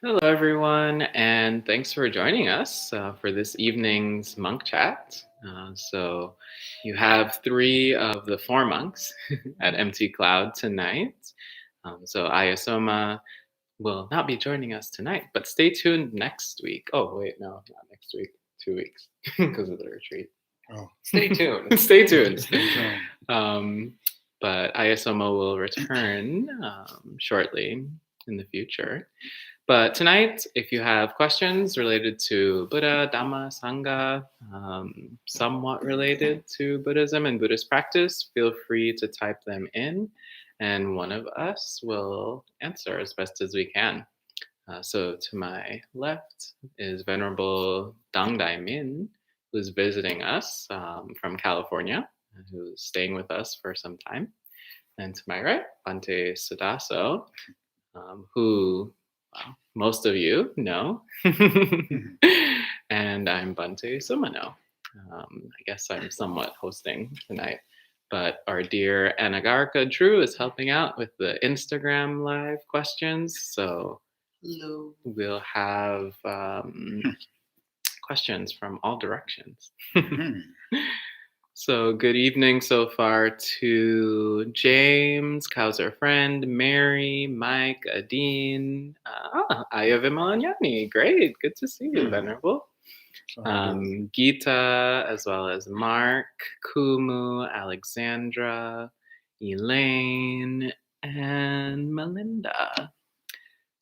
Hello, everyone, and thanks for joining us for this evening's monk chat. So, you have three of the four monks at Empty Cloud tonight. So, Ayasoma will not be joining us tonight, but stay tuned next week. Oh, wait, no, not next week, 2 weeks because of the retreat. Oh, Stay tuned. Stay tuned. stay tuned. But Ayasoma will return shortly in the future. But tonight, if you have questions related to Buddha, Dhamma, Sangha, somewhat related to Buddhism and Buddhist practice, feel free to type them in, and one of us will answer as best as we can. So to my left is Venerable Dang Dai Min, who's visiting us from California, who's staying with us for some time. And to my right, Bhante Sudaso, who most of you know. And I'm Bhante Sumano. I guess I'm somewhat hosting tonight. But our dear Anagarika Drew is helping out with the Instagram live questions. So Hello. we'll have questions from all directions. So good evening so far to James, Kauser Friend, Mary, Mike, Adine, Aya Vimalanyani. Great, good to see you, Venerable. Gita, as well as Mark, Kumu, Alexandra, Elaine, and Melinda.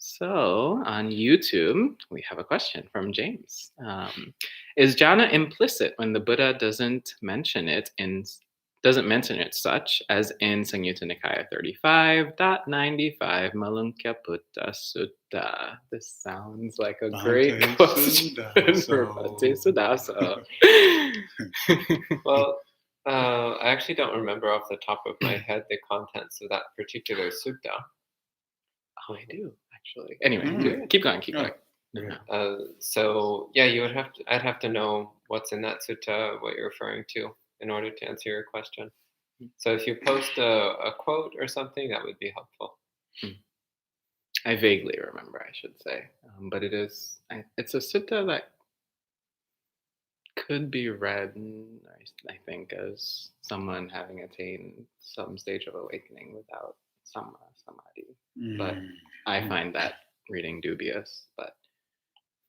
So on YouTube, we have a question from James. Is jhana implicit when the Buddha doesn't mention it such as in Samyutta Nikaya 35.95 Malunkyaputta Sutta? This sounds like a great question for Bhante Sudaso. Well, I actually don't remember off the top of my head the contents of that particular sutta. Oh, I do actually. Anyway, keep going. So yeah, I'd have to know what's in that sutta, what you're referring to, in order to answer your question. So if you post a quote or something, that would be helpful. I vaguely remember, I should say, but it's a sutta that could be read, I think, as someone having attained some stage of awakening without samadhi. But I find that reading dubious. But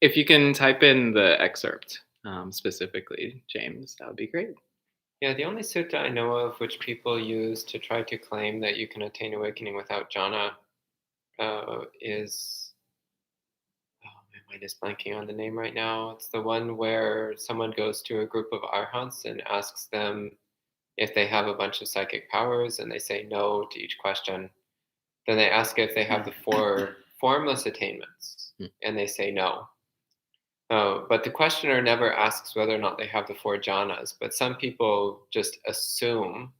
if you can type in the excerpt specifically, James, that would be great. Yeah, the only sutta I know of which people use to try to claim that you can attain awakening without jhana is, my mind is blanking on the name right now. It's the one where someone goes to a group of arhants and asks them if they have a bunch of psychic powers, and they say no to each question. Then they ask if they have the four formless attainments, and they say no. But the questioner never asks whether or not they have the four jhanas, but some people just assume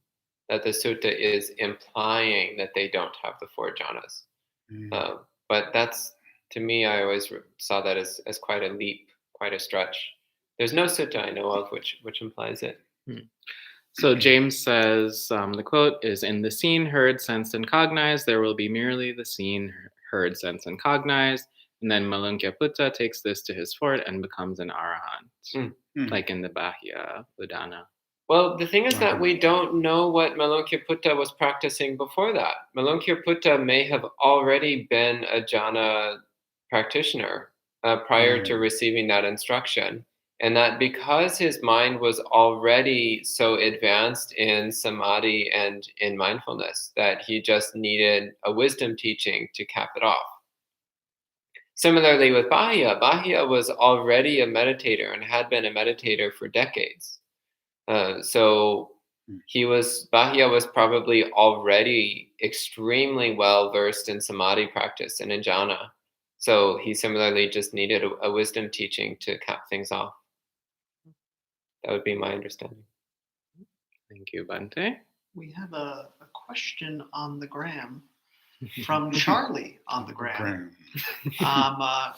that the sutta is implying that they don't have the four jhanas. But that's, to me, I always saw that as quite a leap, quite a stretch. There's no sutta I know of which implies it. So James says, the quote is, in the seen, heard, sensed, and cognized, there will be merely the seen, heard, sensed, and cognized. And then Malunkyaputta takes this to his fort and becomes an arahant, like in the Bahya Udana. Well, the thing is that we don't know what Malunkyaputta was practicing before that. Malunkyaputta may have already been a jhana practitioner prior to receiving that instruction. And that because his mind was already so advanced in samadhi and in mindfulness that he just needed a wisdom teaching to cap it off. Similarly with Bahya, Bahya was already a meditator and had been a meditator for decades. So Bahya was probably already extremely well versed in samadhi practice and in jhana. So he similarly just needed a wisdom teaching to cap things off. That would be my understanding. Thank you, Bhante. We have a question on the gram from Charlie on the gram. Can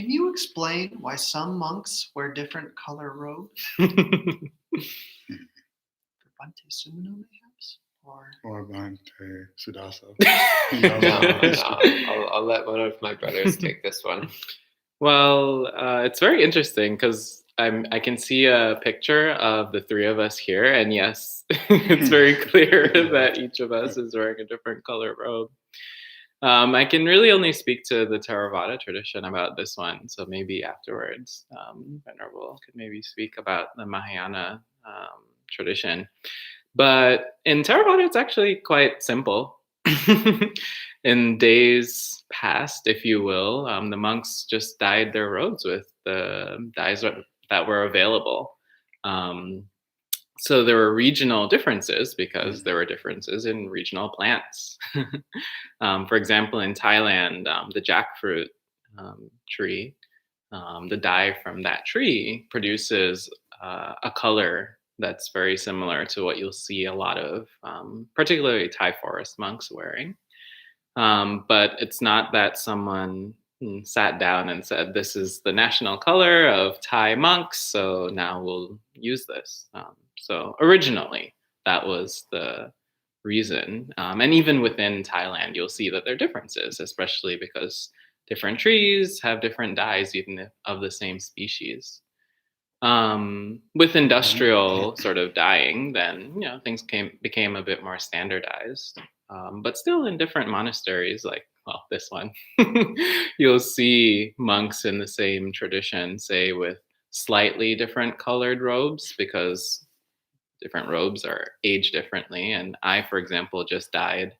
you explain why some monks wear different color robes? For Bhante Sumino, perhaps? or Bhante Sudaso. No. I'll let one of my brothers take this one. Well, it's very interesting because I can see a picture of the three of us here, and yes, it's very clear that each of us is wearing a different color robe. I can really only speak to the Theravada tradition about this one, so maybe afterwards, Venerable could maybe speak about the Mahayana tradition. But in Theravada, it's actually quite simple. In days past, if you will, the monks just dyed their robes with the dyes that were available. So there were regional differences because there were differences in regional plants. For example, in Thailand, the jackfruit tree, the dye from that tree produces a color that's very similar to what you'll see a lot of, particularly Thai forest monks wearing. But it's not that someone sat down and said, this is the national color of Thai monks, so now we'll use this. So originally, that was the reason. And even within Thailand, you'll see that there are differences, especially because different trees have different dyes, even if of the same species. With industrial sort of dyeing, then things became a bit more standardized. But still, in different monasteries, like this one, you'll see monks in the same tradition, say with slightly different colored robes, because different robes are aged differently. And I, for example, just dyed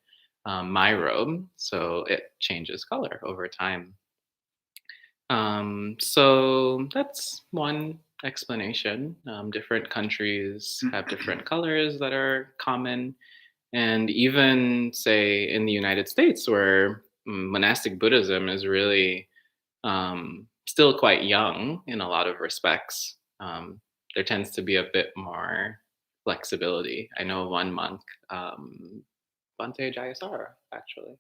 my robe, so it changes color over time. So that's one explanation. Different countries have different colors that are common. And even, say, in the United States, where monastic Buddhism is really still quite young in a lot of respects, there tends to be a bit more flexibility. I know one monk, Bhante Jayasara, actually,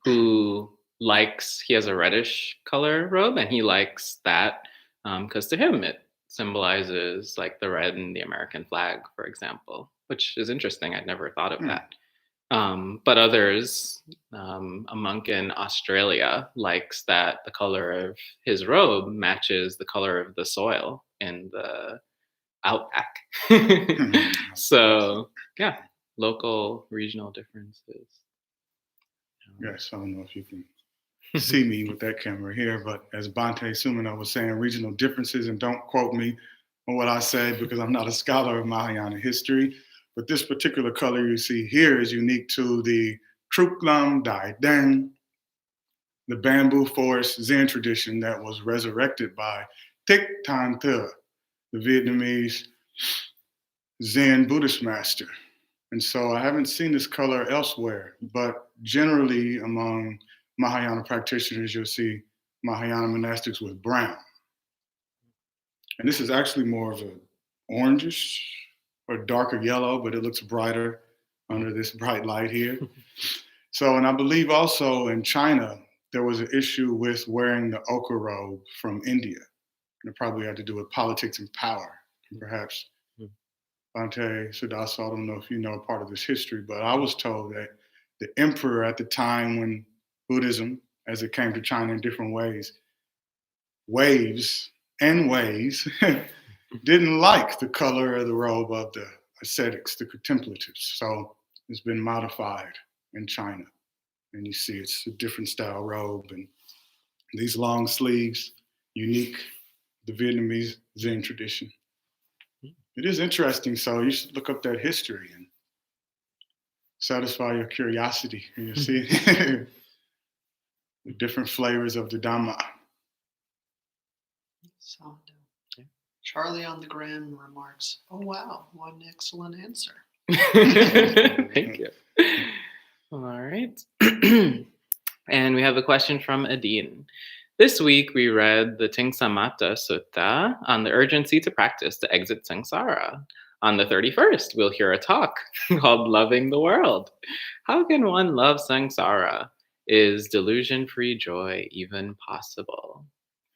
who he has a reddish color robe, and he likes that because to him it symbolizes like the red in the American flag, for example, which is interesting. I'd never thought of that. But others, a monk in Australia likes that the color of his robe matches the color of the soil in the outback. So yeah, local, regional differences. Yes, I don't know if you can see me with that camera here, but as Bhante Sumana was saying, regional differences, and don't quote me on what I say because I'm not a scholar of Mahayana history, but this particular color you see here is unique to the Truklam Dai Dang, the bamboo forest Zen tradition that was resurrected by Thich Thanh Thuy, the Vietnamese Zen Buddhist master. And so I haven't seen this color elsewhere, but generally among Mahayana practitioners, you'll see Mahayana monastics with brown. And this is actually more of an orangish or darker yellow, but it looks brighter under this bright light here. So, and I believe also in China, there was an issue with wearing the ochre robe from India. And it probably had to do with politics and power. Perhaps Bhante Sudaso, I don't know if you know part of this history, but I was told that the emperor at the time when Buddhism, as it came to China in different ways, didn't like the color of the robe of the ascetics, the contemplatives. So it's been modified in China. And you see it's a different style robe and these long sleeves, unique, the Vietnamese Zen tradition. It is interesting, so you should look up that history and satisfy your curiosity. And you'll see the different flavors of the Dhamma. So, Charlie on the gram remarks, "Oh wow, what an excellent answer." Thank you. All right. And we have a question from Adine. This week, we read the Tingsamata Sutta on the urgency to practice to exit samsara. On the 31st, we'll hear a talk called Loving the World. How can one love samsara? Is delusion-free joy even possible?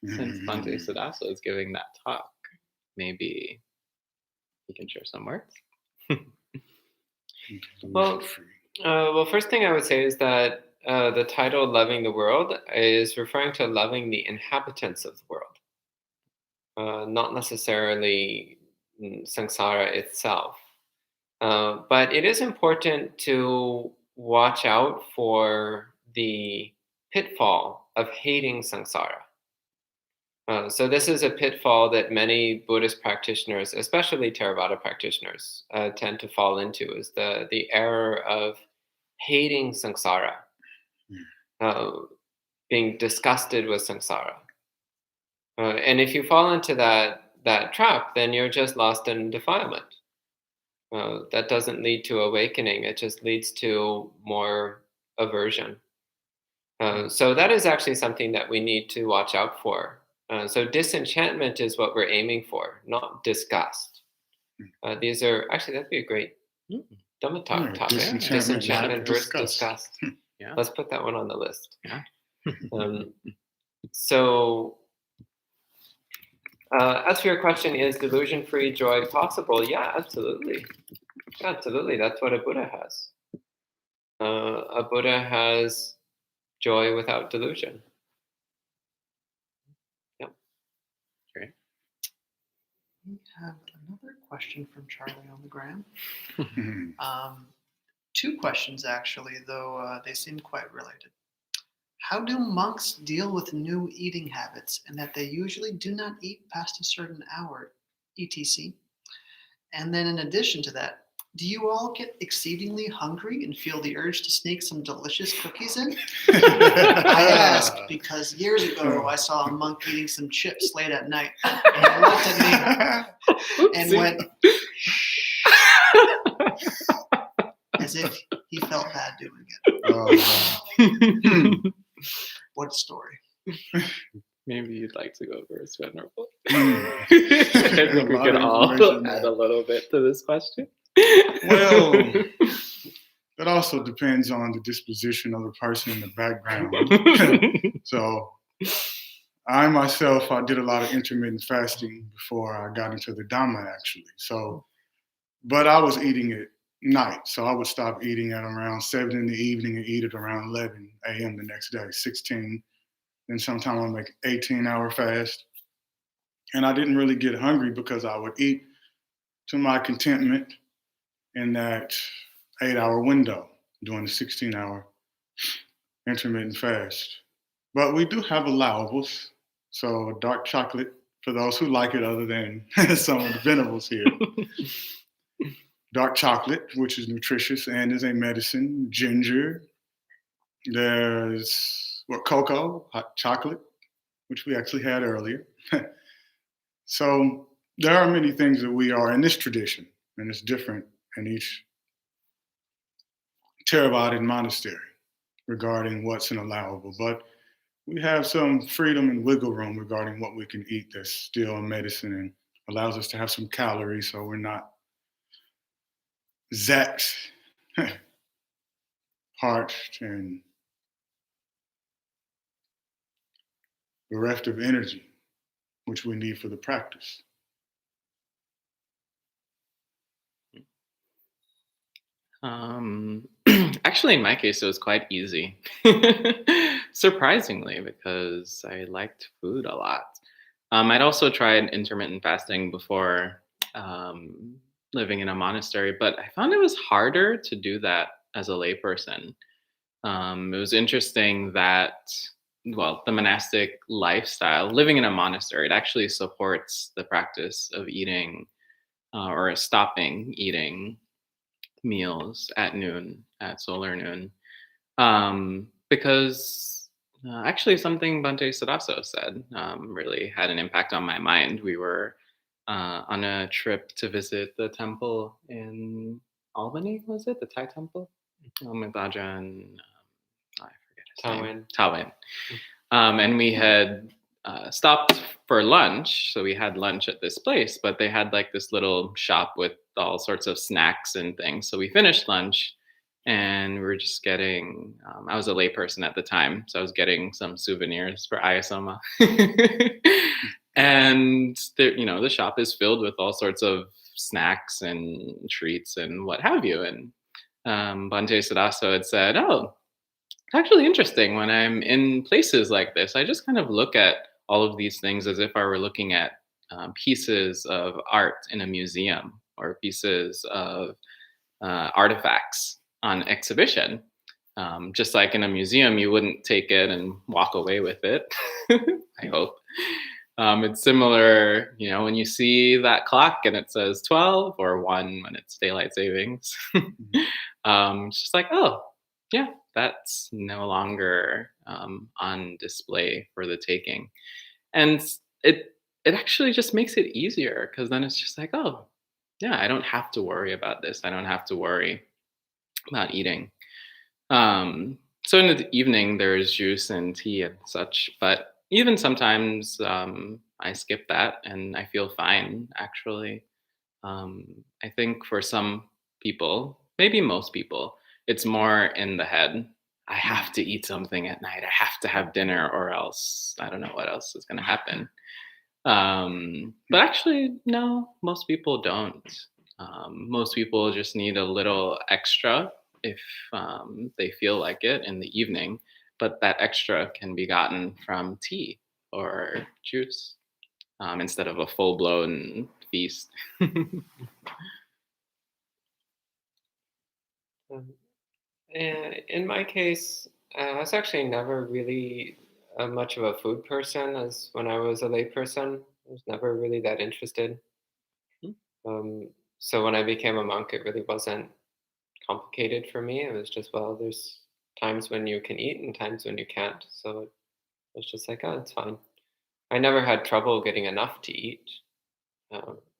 Since Bhante Sudaso is giving that talk, maybe he can share some words. Well, first thing I would say is that the title "Loving the World" is referring to loving the inhabitants of the world, not necessarily samsara itself. But it is important to watch out for the pitfall of hating samsara. So this is a pitfall that many Buddhist practitioners, especially Theravada practitioners, tend to fall into, is the error of hating samsara, being disgusted with samsara. And if you fall into that trap, then you're just lost in defilement. That doesn't lead to awakening. It just leads to more aversion. So that is actually something that we need to watch out for. So disenchantment is what we're aiming for, not disgust. These are actually, that'd be a great Dhamma talk topic. Disenchantment versus disgust. Yeah. Let's put that one on the list. Yeah. So as for your question, is delusion-free joy possible? Yeah, absolutely. Absolutely. That's what a Buddha has. A Buddha has joy without delusion. Yep. Great. We have another question from Charlie on the gram. Two questions, actually, though they seem quite related. How do monks deal with new eating habits and that they usually do not eat past a certain hour, etc.? And then in addition to that, do you all get exceedingly hungry and feel the urge to sneak some delicious cookies in? I ask because years ago I saw a monk eating some chips late at night, and he looked at me and went, as if he felt bad doing it. Oh, wow. What a story. Maybe you'd like to go first, Venerable. I I think we can all add a little bit to this question. Well, it also depends on the disposition of the person in the background. So I myself, I did a lot of intermittent fasting before I got into the Dhamma, actually. So, but I was eating at night. So I would stop eating at around 7 in the evening and eat at around 11 a.m. the next day, 16. Then sometime I'll make 18-hour fast. And I didn't really get hungry because I would eat to my contentment in that 8-hour window during the 16-hour intermittent fast. But we do have allowables. So dark chocolate, for those who like it other than some of the venerables here. Dark chocolate, which is nutritious and is a medicine. Ginger. There's cocoa, hot chocolate, which we actually had earlier. So there are many things that we are in this tradition, and it's different in each Theravada monastery regarding what's an allowable. But we have some freedom and wiggle room regarding what we can eat that's still medicine and allows us to have some calories so we're not zapped, parched, and bereft of energy, which we need for the practice. Actually, in my case, it was quite easy. Surprisingly, because I liked food a lot. I'd also tried intermittent fasting before living in a monastery, but I found it was harder to do that as a layperson. It was interesting that, well, the monastic lifestyle, living in a monastery, it actually supports the practice of eating or stopping eating meals at noon, at solar noon, because actually something Bhante Sadaso said really had an impact on my mind. We were on a trip to visit the temple in Albany, was it? The Thai temple? Madhaja I forget his name. Tawin. And we had stopped for lunch. So we had lunch at this place, but they had like this little shop with all sorts of snacks and things. So we finished lunch and we were just getting, I was a layperson at the time. So I was getting some souvenirs for Ayasoma. And the, the shop is filled with all sorts of snacks and treats and what have you. And Bhante Sadaso had said, "Oh, it's actually interesting when I'm in places like this. I just kind of look at all of these things as if I were looking at pieces of art in a museum or pieces of artifacts on exhibition. Just like in a museum, you wouldn't take it and walk away with it. I hope. It's similar, when you see that clock and it says 12 or 1 when it's daylight savings. It's just like, oh, yeah, that's no longer on display for the taking. And it actually just makes it easier because then it's just like, oh, yeah, I don't have to worry about this. I don't have to worry about eating. So in the evening, there's juice and tea and such, but even sometimes I skip that and I feel fine, actually. I think for some people, maybe most people, it's more in the head. I have to eat something at night. I have to have dinner or else I don't know what else is going to happen. But actually, no, most people don't. Most people just need a little extra if they feel like it in the evening, but that extra can be gotten from tea or juice instead of a full blown feast. In my case, I was actually never really much of a food person as when I was a layperson. I was never really that interested. Um, so when I became a monk, it really wasn't complicated for me. It was just, well, there's times when you can eat and times when you can't. So it was just like, oh, it's fine. I never had trouble getting enough to eat.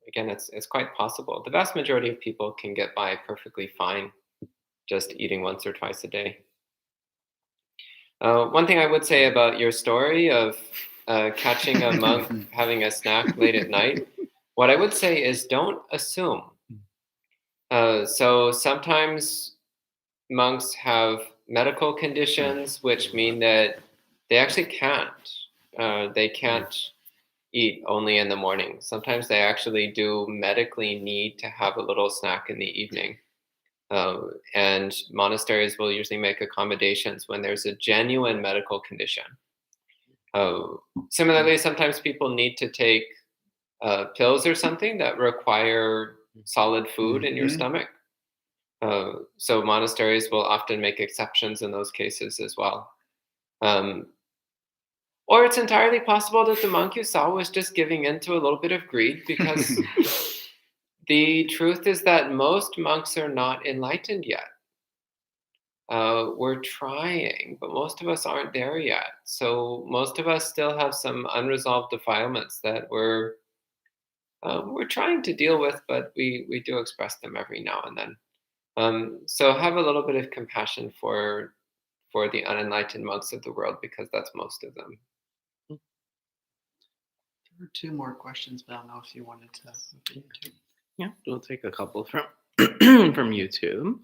Again, it's quite possible. The vast majority of people can get by perfectly fine just eating once or twice a day. One thing I would say about your story of catching a monk having a snack late at night, what I would say is don't assume. So sometimes monks have medical conditions which mean that they actually can't. They can't eat only in the morning. Sometimes they actually do medically need to have a little snack in the evening. And monasteries will usually make accommodations when there's a genuine medical condition. Similarly, sometimes people need to take pills or something that require solid food in your stomach. So monasteries will often make exceptions in those cases as well. Or it's entirely possible that the monk you saw was just giving in to a little bit of greed because the truth is that most monks are not enlightened yet. We're trying, but most of us aren't there yet. So most of us still have some unresolved defilements that we're trying to deal with, but we do express them every now and then. So have a little bit of compassion for the unenlightened monks of the world because that's most of them. There were 2 more questions, but I don't know if you wanted to. Yeah, we'll take a couple from from YouTube.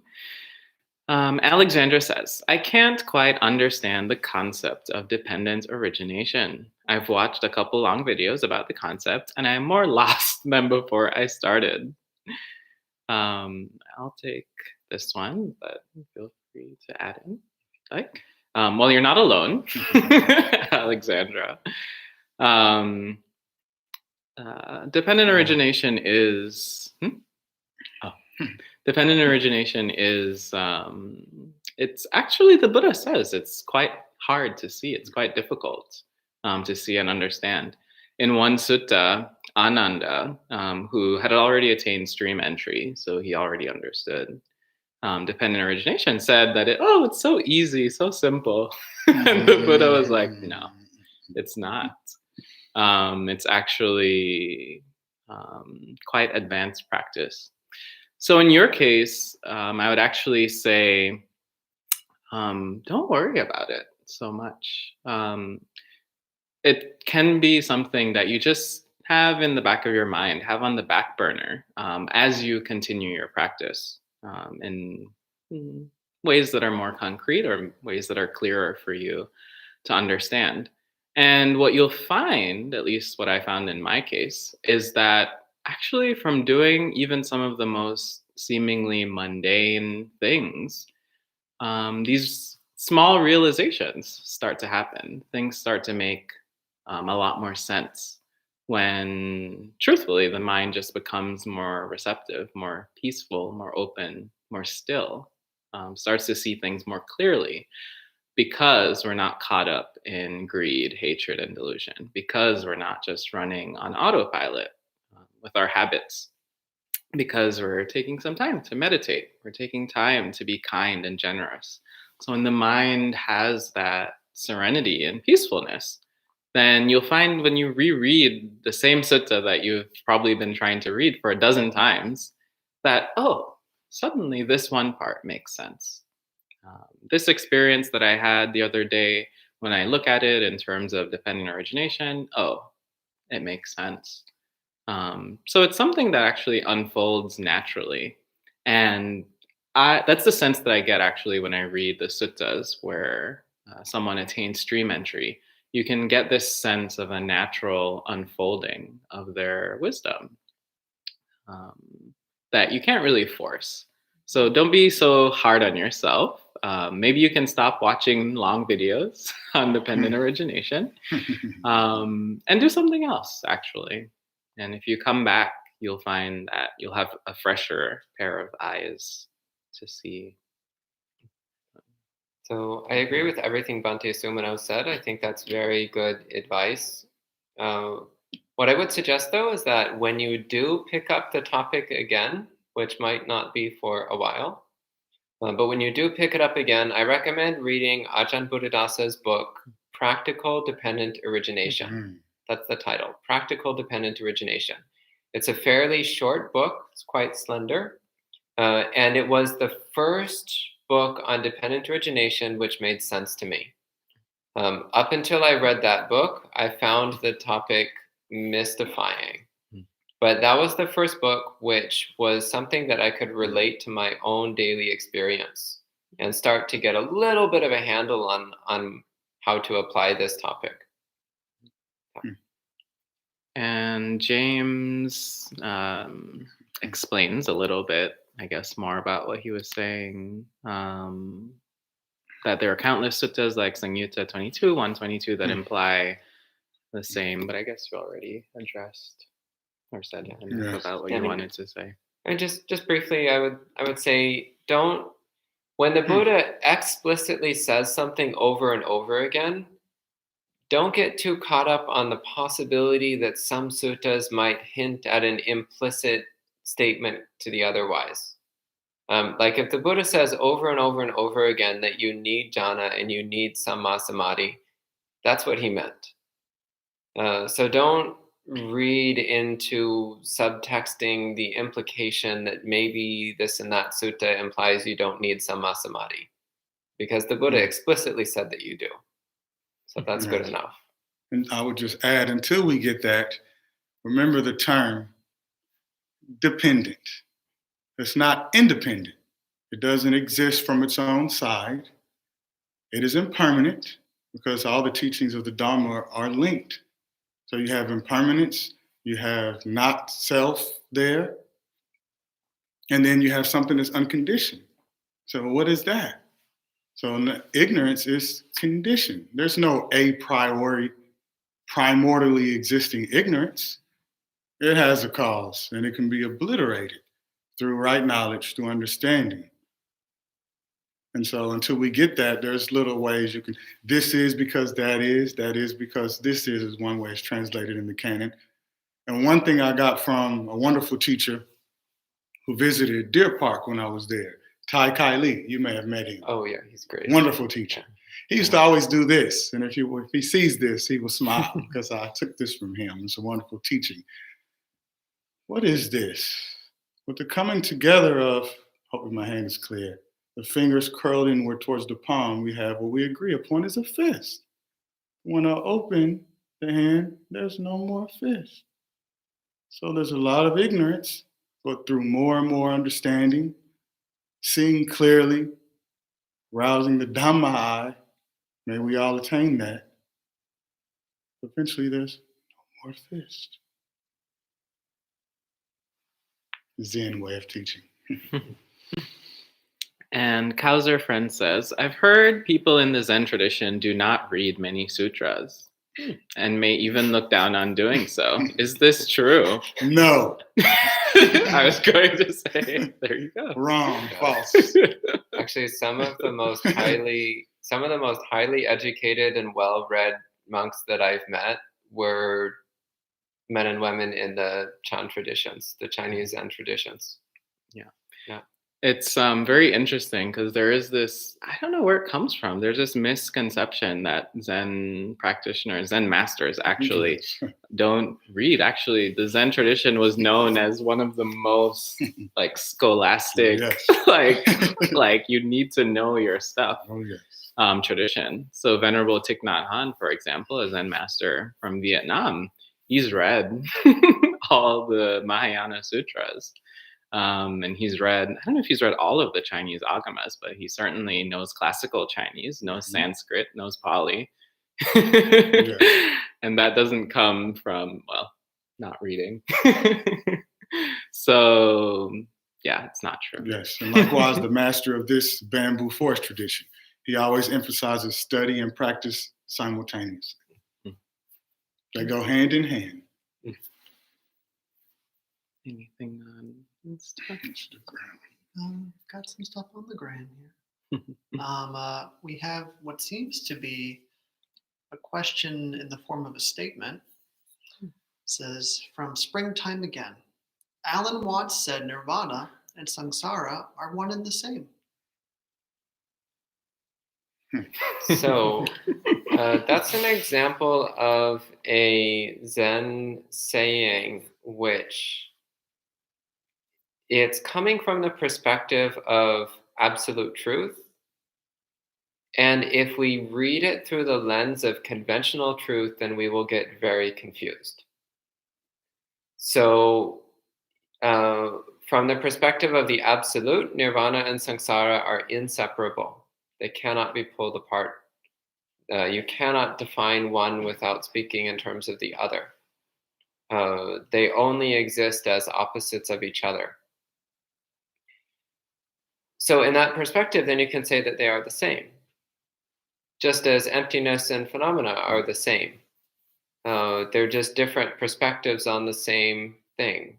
Alexandra says, I can't quite understand the concept of dependent origination. I've watched a couple long videos about the concept, and I'm more lost than before I started. I'll take this one, but feel free to add in if you'd like. Well, you're not alone, Alexandra. Dependent origination is... Dependent origination is, it's actually, the Buddha says, it's quite hard to see. It's quite difficult to see and understand. In one sutta, Ananda, who had already attained stream entry, so he already understood dependent origination, said that it's so easy, so simple. And the Buddha was like, no, it's not. It's actually quite advanced practice. So in your case, I would actually say, don't worry about it so much. It can be something that you just have in the back of your mind, have on the back burner as you continue your practice in ways that are more concrete or ways that are clearer for you to understand. And what you'll find, at least what I found in my case, is that actually from doing even some of the most seemingly mundane things, these small realizations start to happen. Things start to make a lot more sense when, truthfully, the mind just becomes more receptive, more peaceful, more open, more still, starts to see things more clearly because we're not caught up in greed, hatred, and delusion, because we're not just running on autopilot with our habits, because we're taking some time to meditate, we're taking time to be kind and generous. So when the mind has that serenity and peacefulness, then you'll find when you reread the same sutta that you've probably been trying to read for a dozen times, that, oh, suddenly this one part makes sense. This experience that I had the other day, when I look at it in terms of dependent origination, oh, it makes sense. So it's something that actually unfolds naturally. And that's the sense that I get actually when I read the suttas where someone attains stream entry. You can get this sense of a natural unfolding of their wisdom um, that you can't really force. So don't be so hard on yourself. Maybe you can stop watching long videos on dependent origination and do something else, actually. And if you come back, you'll find that you'll have a fresher pair of eyes to see. So I agree with everything Bhante Sumano said. I think that's very good advice. What I would suggest, though, is that when you do pick up the topic again, which might not be for a while, but when you do pick it up again, I recommend reading Ajahn Buddhadasa's book, Practical Dependent Origination. Mm-hmm. That's the title, Practical Dependent Origination. It's a fairly short book. It's quite slender. And it was the first book on dependent origination which made sense to me. Up until I read that book, I found the topic mystifying. But that was the first book which was something that I could relate to my own daily experience and start to get a little bit of a handle on how to apply this topic. And James explains a little bit, I guess, more about what he was saying. That there are countless suttas like Samyutta 22, 122 that imply the same, but I guess you already addressed or said enough about what you wanted to say. And just briefly, I would say, don't, when the Buddha explicitly says something over and over again, don't get too caught up on the possibility that some suttas might hint at an implicit statement to the otherwise. Like if the Buddha says over and over and over again that you need jhana and you need samma samadhi, that's what he meant. So don't read into subtexting the implication that maybe this and that sutta implies you don't need samma samadhi, because the Buddha explicitly said that you do. So that's good enough. And I would just add, until we get that, remember the term dependent. It's not independent. It doesn't exist from its own side. It is impermanent because all the teachings of the Dharma are linked. So you have impermanence, you have not self there, and then you have something that's unconditioned. So what is that? So ignorance is conditioned. There's no a priori, primordially existing ignorance. It has a cause, and it can be obliterated through right knowledge, through understanding. And so until we get that, there's little ways you can, this is because that is because this is one way it's translated in the canon. And one thing I got from a wonderful teacher who visited Deer Park when I was there, Tai Kai Lee, you may have met him. Oh yeah, he's great. Wonderful teacher. He used to always do this. And if he sees this, he will smile because I took this from him. It's a wonderful teaching. What is this? With the coming together of, hopefully my hand is clear, the fingers curled inward towards the palm, we have what we agree upon is a fist. When I open the hand, there's no more fist. So there's a lot of ignorance, but through more and more understanding, seeing clearly, rousing the Dhamma eye, may we all attain that. Eventually there's no more fist. Zen way of teaching. And Kauser Friend says, I've heard people in the Zen tradition do not read many sutras and may even look down on doing so. Is this true? No. I was going to say, there you go. Wrong. False. Actually, some of the most highly educated and well-read monks that I've met were men and women in the Chan traditions, the Chinese Zen traditions. Yeah. It's very interesting because there is this, I don't know where it comes from. There's this misconception that Zen practitioners, Zen masters actually don't read. Actually, the Zen tradition was known as one of the most like scholastic, like you need to know your stuff. Tradition. So Venerable Thich Nhat Hanh, for example, a Zen master from Vietnam, he's read all the Mahayana sutras. And he's read, I don't know if he's read all of the Chinese agamas, but he certainly knows classical Chinese, knows Sanskrit, knows Pali. And that doesn't come from, well, not reading. So, yeah, it's not true. Yes, and likewise, the master of this bamboo forest tradition, he always emphasizes study and practice simultaneously. They go hand in hand. Anything on Instagram? Got some stuff on the gram here. We have what seems to be a question in the form of a statement. It says, from springtime again. Alan Watts said nirvana and samsara are one and the same. So that's an example of a Zen saying which it's coming from the perspective of absolute truth. And if we read it through the lens of conventional truth, then we will get very confused. So from the perspective of the absolute, nirvana and samsara are inseparable. They cannot be pulled apart. You cannot define one without speaking in terms of the other. They only exist as opposites of each other. So in that perspective, then you can say that they are the same. Just as emptiness and phenomena are the same. They're just different perspectives on the same thing.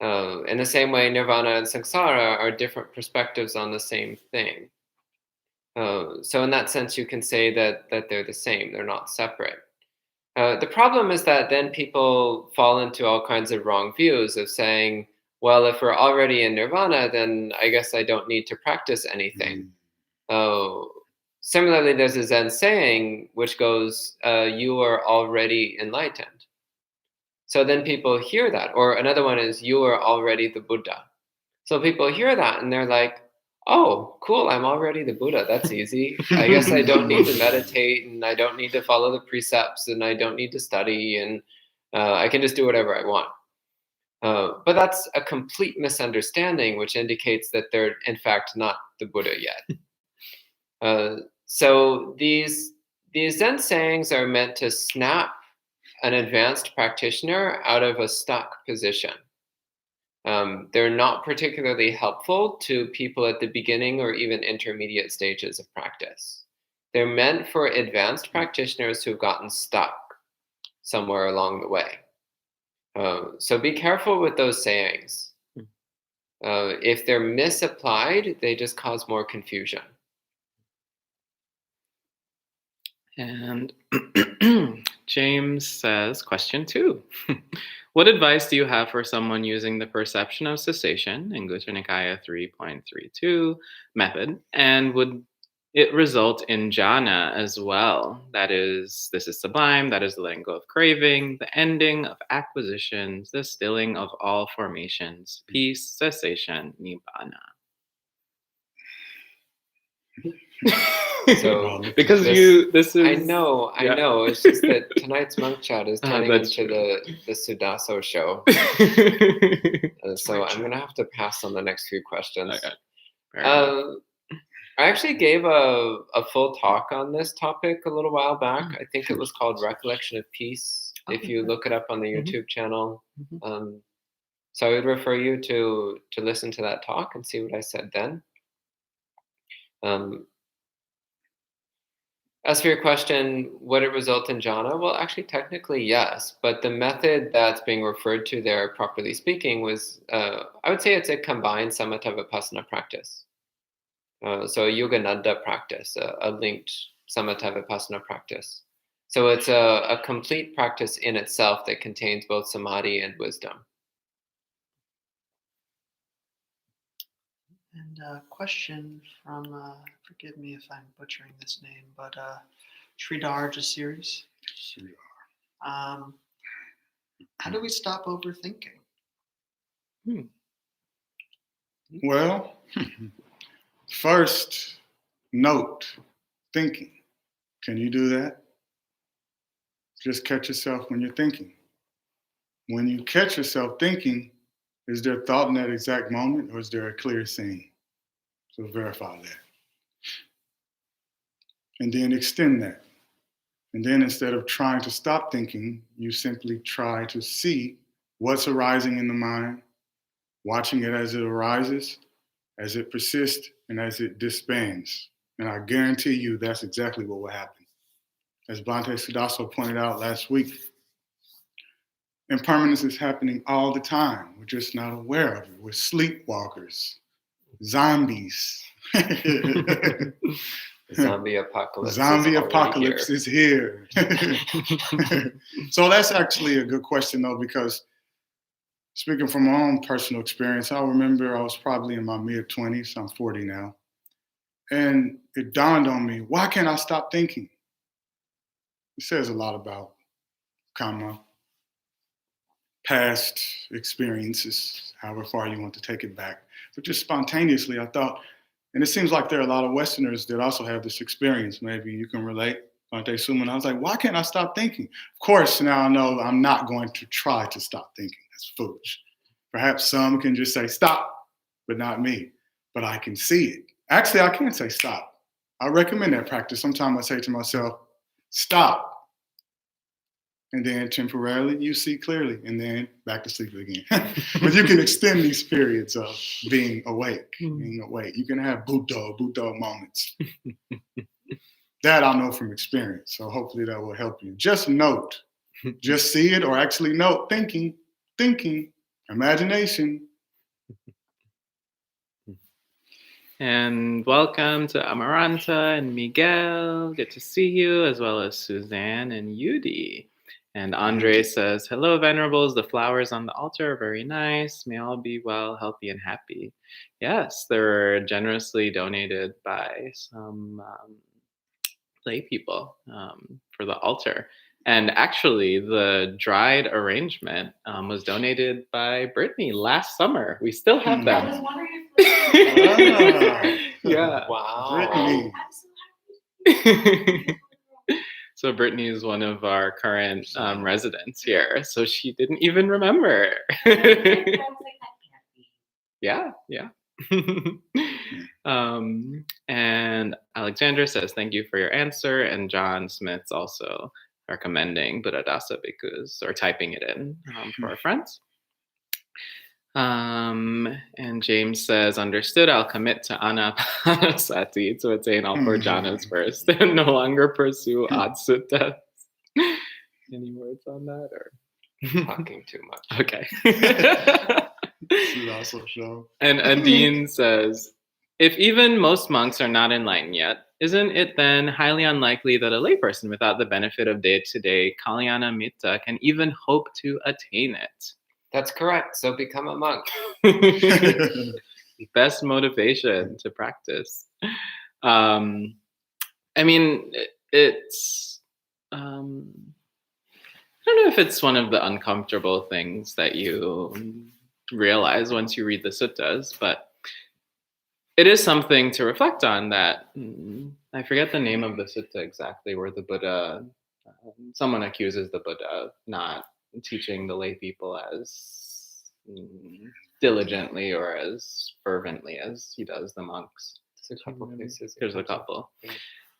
In the same way, nirvana and samsara are different perspectives on the same thing. So in that sense, you can say that they're the same. They're not separate. The problem is that then people fall into all kinds of wrong views of saying, well, if we're already in nirvana, then I guess I don't need to practice anything. Similarly, there's a Zen saying which goes, you are already enlightened. So then people hear that. Or another one is, you are already the Buddha. So people hear that and they're like, oh, cool, I'm already the Buddha. That's easy. I guess I don't need to meditate and I don't need to follow the precepts and I don't need to study and I can just do whatever I want. But that's a complete misunderstanding, which indicates that they're in fact not the Buddha yet. So these Zen sayings are meant to snap an advanced practitioner out of a stuck position. They're not particularly helpful to people at the beginning or even intermediate stages of practice. They're meant for advanced practitioners who've gotten stuck somewhere along the way. So be careful with those sayings. If they're misapplied, they just cause more confusion. And James says, question 2. What advice do you have for someone using the perception of cessation in Guttara Nikaya 3.32 method? And would it result in jhana as well? That is, this is sublime, that is the letting go of craving, the ending of acquisitions, the stilling of all formations, peace, cessation, nibbana. So because this is I know. It's just that tonight's monk chat is turning into the Sudaso show. So I'm gonna have to pass on the next few questions. Okay. I actually gave a full talk on this topic a little while back. I think it was called Recollection of Peace. If you look it up on the YouTube channel. So I would refer you to listen to that talk and see what I said then. As for your question, would it result in jhana? Well, actually, technically, yes. But the method that's being referred to there, properly speaking, was, I would say it's a combined samatha vipassana practice. So a yogananda practice, a linked samatha vipassana practice. So it's a complete practice in itself that contains both samadhi and wisdom. And a question from, forgive me if I'm butchering this name, but Sridhar Jasiris. How do we stop overthinking? Well, first, note thinking. Can you do that? Just catch yourself when you're thinking. When you catch yourself thinking, is there thought in that exact moment, or is there a clear scene? So verify that. And then extend that. And then instead of trying to stop thinking, you simply try to see what's arising in the mind, watching it as it arises, as it persists, and as it disbands. And I guarantee you that's exactly what will happen. As Bhante Sudaso pointed out last week, impermanence is happening all the time. We're just not aware of it. We're sleepwalkers, zombies. Zombie apocalypse. Zombie apocalypse is here. So that's actually a good question, though, because speaking from my own personal experience, I remember I was probably in my mid-20s. I'm 40 now. And it dawned on me, why can't I stop thinking? It says a lot about karma, past experiences, however far you want to take it back. But just spontaneously, I thought, and it seems like there are a lot of Westerners that also have this experience. Maybe you can relate. Bhante Suman, I was like, why can't I stop thinking? Of course, now I know I'm not going to try to stop thinking. That's foolish. Perhaps some can just say stop, but not me. But I can see it. Actually, I can't say stop. I recommend that practice. Sometimes I say to myself, stop. And then temporarily you see clearly, and then back to sleep again. But you can extend these periods of being awake. You can have Buddha moments. That I know from experience. So hopefully that will help you. Just note, just see it, or actually note thinking, imagination. And welcome to Amaranta and Miguel. Good to see you, as well as Suzanne and Yudi. And Andre says, hello, Venerables. The flowers on the altar are very nice. May all be well, healthy, and happy. Yes, they were generously donated by some lay people for the altar. And actually, the dried arrangement was donated by Brittany last summer. We still have them. I was wondering if Yeah. Wow. Brittany. So Brittany is one of our current residents here. So she didn't even remember. Yeah. And Alexandra says, thank you for your answer. And John Smith's also recommending Buddhadasa bhikkhus, or typing it in for our friends. And James says, understood, I'll commit to anapanasati to attain all four jhanas first and no longer pursue odd suttas. Any words on that? Or Talking too much. Okay. Should also show. And Adine says, if even most monks are not enlightened yet, isn't it then highly unlikely that a layperson without the benefit of day-to-day kalyana mitta can even hope to attain it? That's correct. So become a monk. Best motivation to practice. I mean, it's I don't know if it's one of the uncomfortable things that you realize once you read the suttas, but it is something to reflect on. That I forget the name of the sutta exactly, where the Buddha, someone accuses the Buddha of not teaching the lay people as diligently or as fervently as he does the monks. There's a couple places. There's a couple.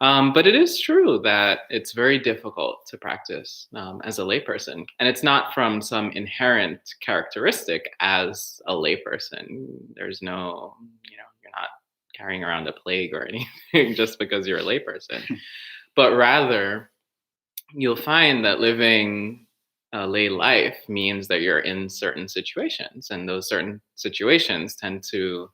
But it is true that it's very difficult to practice as a layperson. And it's not from some inherent characteristic as a layperson. There's no, you're not carrying around a plague or anything just because you're a layperson. But rather, you'll find that living a lay life means that you're in certain situations, and those certain situations tend to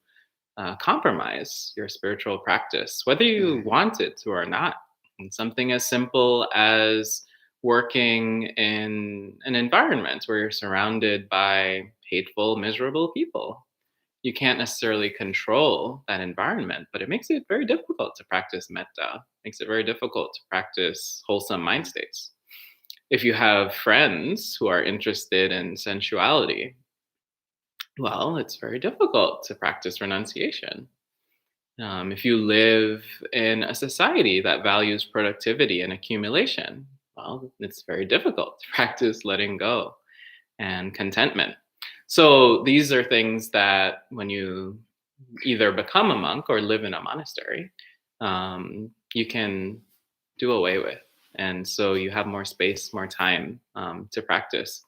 compromise your spiritual practice, whether you want it to or not. And something as simple as working in an environment where you're surrounded by hateful, miserable people. You can't necessarily control that environment, but it makes it very difficult to practice metta, makes it very difficult to practice wholesome mind states. If you have friends who are interested in sensuality, well, it's very difficult to practice renunciation. If you live in a society that values productivity and accumulation, well, it's very difficult to practice letting go and contentment. So these are things that when you either become a monk or live in a monastery, you can do away with. And so you have more space, more time to practice.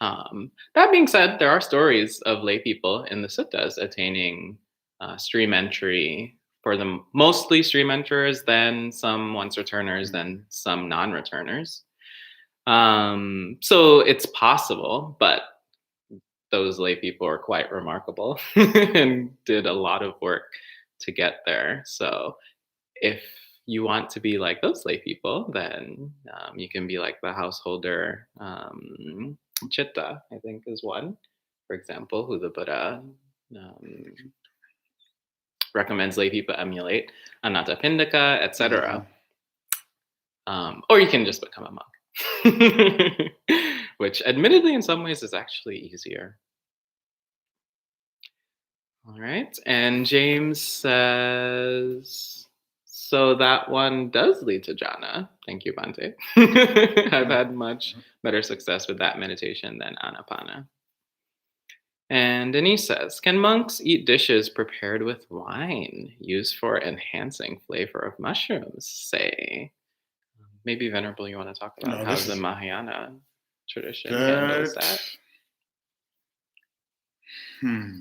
That being said, there are stories of lay people in the suttas attaining stream entry, for the mostly stream enterers, then some once returners, then some non-returners. So it's possible, but those lay people are quite remarkable and did a lot of work to get there. So if you want to be like those lay people, then you can be like the householder Chitta, I think, is one, for example, who the Buddha recommends lay people emulate, Anathapindika, etc. Or you can just become a monk, which admittedly in some ways is actually easier. All right, and James says, so that one does lead to jhana. Thank you, Bhante. I've had much better success with that meditation than anapana. And Denise says, can monks eat dishes prepared with wine used for enhancing flavor of mushrooms, say? Maybe Venerable, you want to talk about how the Mahayana tradition handles that?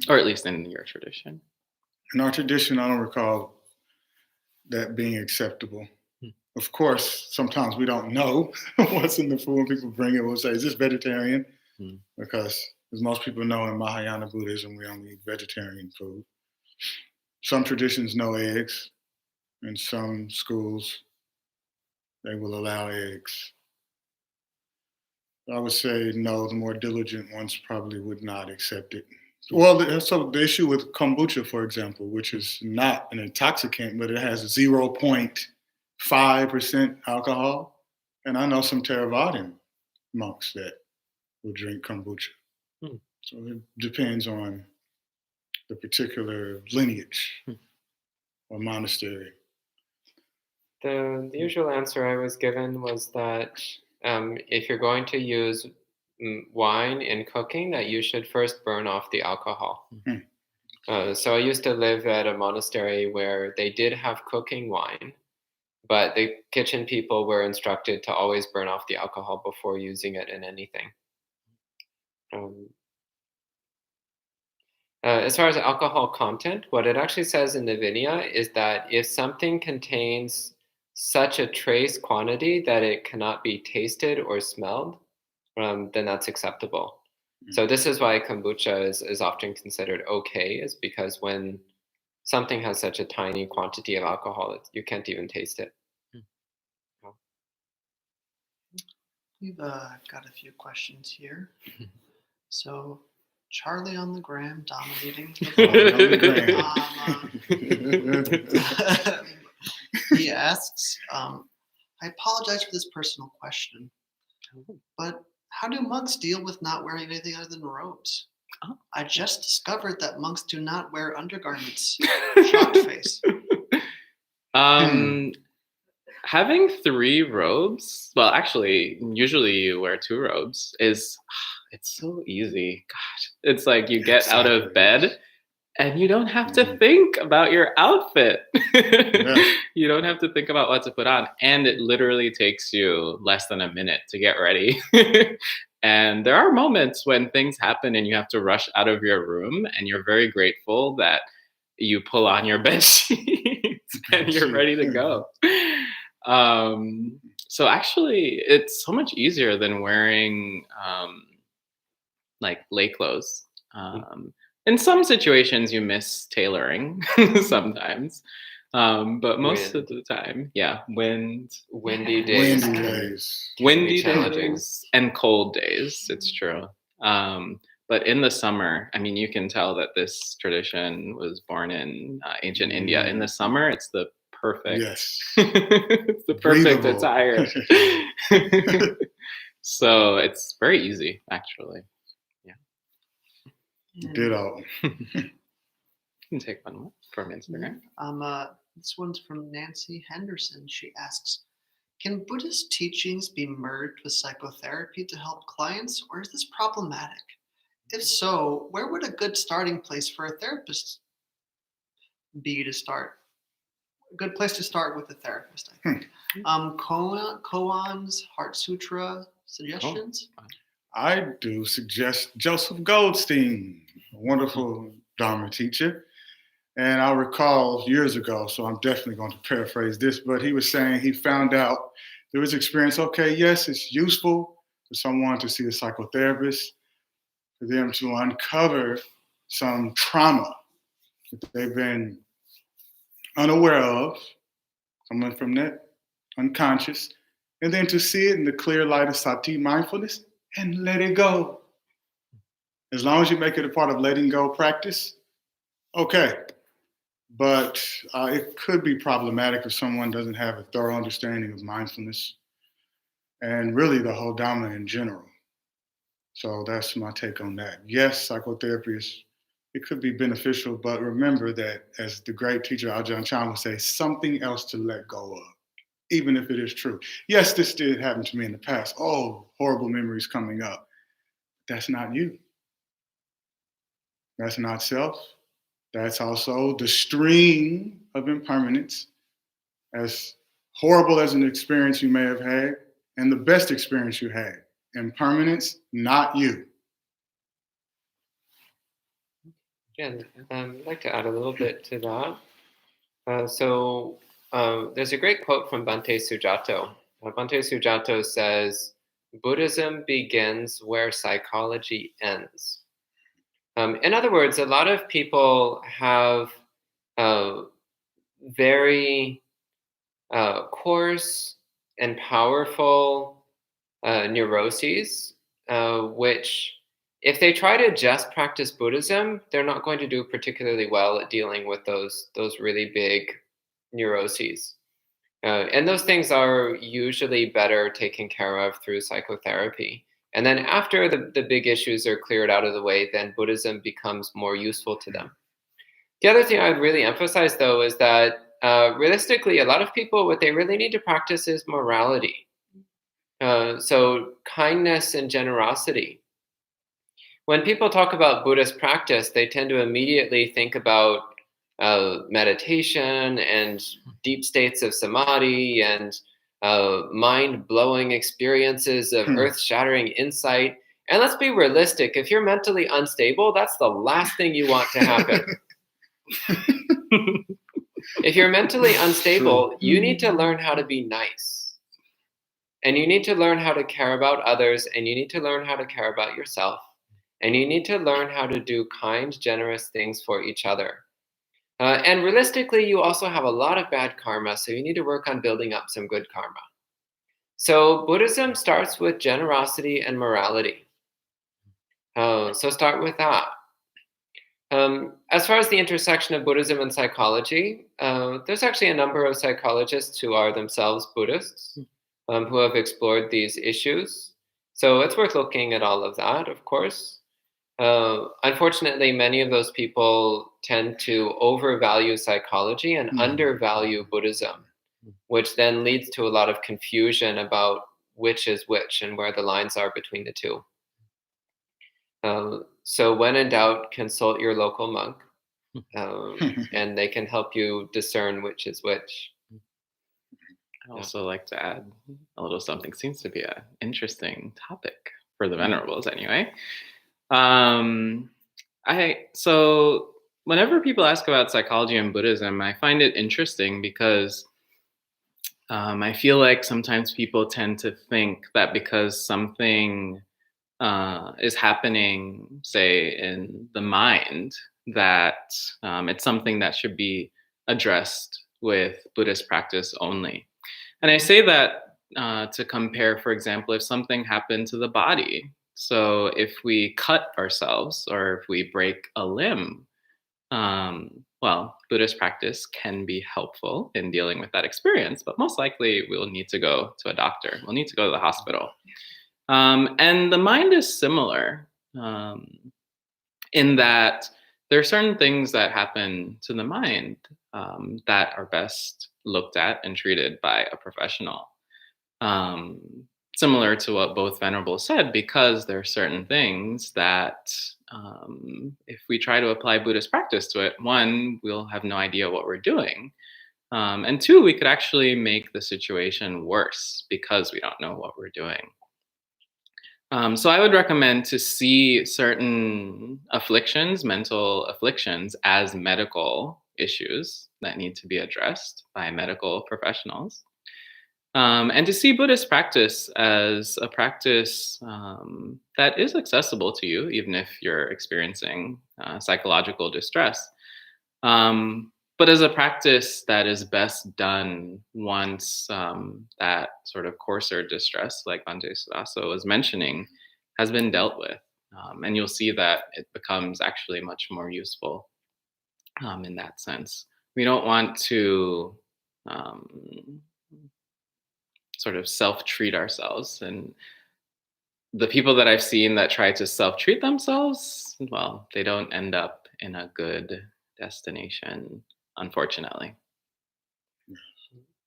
Or at least in your tradition. In our tradition, I don't recall that being acceptable. Of course, sometimes we don't know what's in the food when people bring it. We'll say, is this vegetarian? Because as most people know, in Mahayana Buddhism, we only eat vegetarian food. Some traditions no eggs. In some schools, they will allow eggs. I would say no, the more diligent ones probably would not accept it. Well, so the issue with kombucha, for example, which is not an intoxicant, but it has 0.5% alcohol. And I know some Theravadan monks that will drink kombucha. So it depends on the particular lineage or monastery. The usual answer I was given was that if you're going to use wine in cooking, that you should first burn off the alcohol. So I used to live at a monastery where they did have cooking wine, but the kitchen people were instructed to always burn off the alcohol before using it in anything. As far as alcohol content, what it actually says in the Vinaya is that if something contains such a trace quantity that it cannot be tasted or smelled, then that's acceptable. So this is why kombucha is often considered okay, is because when something has such a tiny quantity of alcohol, you can't even taste it. We've got a few questions here. So Charlie on the gram dominating. He asks, I apologize for this personal question, but how do monks deal with not wearing anything other than robes? I just discovered that monks do not wear undergarments. Shocked face. Having 3 robes, well, actually, usually you wear 2 robes, it's so easy. God, it's like you get out of bed And you don't have to think about your outfit. Yeah. You don't have to think about what to put on. And it literally takes you less than a minute to get ready. And there are moments when things happen and you have to rush out of your room, and you're very grateful that you pull on your bed sheets and you're ready to go. So actually, it's so much easier than wearing like lay clothes. In some situations, you miss tailoring sometimes, but most of the time, yeah, windy days, Windy days. windy challenging. days and cold days. It's true. But in the summer, I mean, you can tell that this tradition was born in ancient India. In the summer, it's the perfect. Yes. It's the perfect Breathable. attire. So it's very easy, actually. Ditto. You can take one more from Instagram. This one's from Nancy Henderson. She asks, can Buddhist teachings be merged with psychotherapy to help clients, or is this problematic? If so, where would a good starting place for a therapist be to start? A good place to start with a therapist, I think. Koan's Heart Sutra suggestions? I do suggest Joseph Goldstein, a wonderful Dharma teacher. And I recall years ago, so I'm definitely going to paraphrase this, but he was saying he found out through his experience, okay, yes, it's useful for someone to see a psychotherapist, for them to uncover some trauma that they've been unaware of, coming from that unconscious, and then to see it in the clear light of sati, mindfulness, and let it go. As long as you make it a part of letting go practice, okay. But it could be problematic if someone doesn't have a thorough understanding of mindfulness and really the whole Dhamma in general. So that's my take on that. Yes, psychotherapy it could be beneficial, but remember that, as the great teacher Ajahn Chah would say, something else to let go of, even if it is true. Yes, this did happen to me in the past. Oh, horrible memories coming up. That's not you. That's not self. That's also the stream of impermanence, as horrible as an experience you may have had, and the best experience you had. Impermanence, not you. Yeah, I'd like to add a little bit to that. There's a great quote from Bhante Sujato. Bhante Sujato says, Buddhism begins where psychology ends. In other words, a lot of people have very coarse and powerful neuroses, which, if they try to just practice Buddhism, they're not going to do particularly well at dealing with those really big neuroses. And those things are usually better taken care of through psychotherapy. And then after the big issues are cleared out of the way, then Buddhism becomes more useful to them. The other thing I'd really emphasize, though, is that realistically, a lot of people, what they really need to practice is morality. So kindness and generosity. When people talk about Buddhist practice, they tend to immediately think about meditation and deep states of samadhi and mind-blowing experiences of earth-shattering insight. And let's be realistic. If you're mentally unstable, that's the last thing you want to happen. If you're mentally unstable, you need to learn how to be nice. And you need to learn how to care about others, and you need to learn how to care about yourself. And you need to learn how to do kind, generous things for each other. And realistically, you also have a lot of bad karma, so you need to work on building up some good karma. So Buddhism starts with generosity and morality. So start with that. As far as the intersection of Buddhism and psychology, there's actually a number of psychologists who are themselves Buddhists who have explored these issues. So it's worth looking at all of that, of course. Unfortunately, many of those people tend to overvalue psychology and undervalue Buddhism, which then leads to a lot of confusion about which is which and where the lines are between the two. So when in doubt, consult your local monk. and they can help you discern which is which. I'd also like to add a little something. Seems to be an interesting topic for the venerables, anyway. So whenever people ask about psychology and Buddhism, I find it interesting because I feel like sometimes people tend to think that because something is happening, say, in the mind, that it's something that should be addressed with Buddhist practice only. And I say that to compare, for example, if something happened to the body. So if we cut ourselves or if we break a limb, well, Buddhist practice can be helpful in dealing with that experience, but most likely we'll need to go to a doctor. We'll need to go to the hospital. And the mind is similar in that there are certain things that happen to the mind that are best looked at and treated by a professional. Similar to what both venerables said, because there are certain things that if we try to apply Buddhist practice to it, one, we'll have no idea what we're doing. And two, we could actually make the situation worse because we don't know what we're doing. So I would recommend to see certain afflictions, mental afflictions, as medical issues that need to be addressed by medical professionals. And to see Buddhist practice as a practice that is accessible to you, even if you're experiencing psychological distress. But as a practice that is best done once that sort of coarser distress, like Bhante Sudaso was mentioning, has been dealt with. And you'll see that it becomes actually much more useful in that sense. We don't want to sort of self-treat ourselves. And the people that I've seen that try to self-treat themselves, well, they don't end up in a good destination, unfortunately.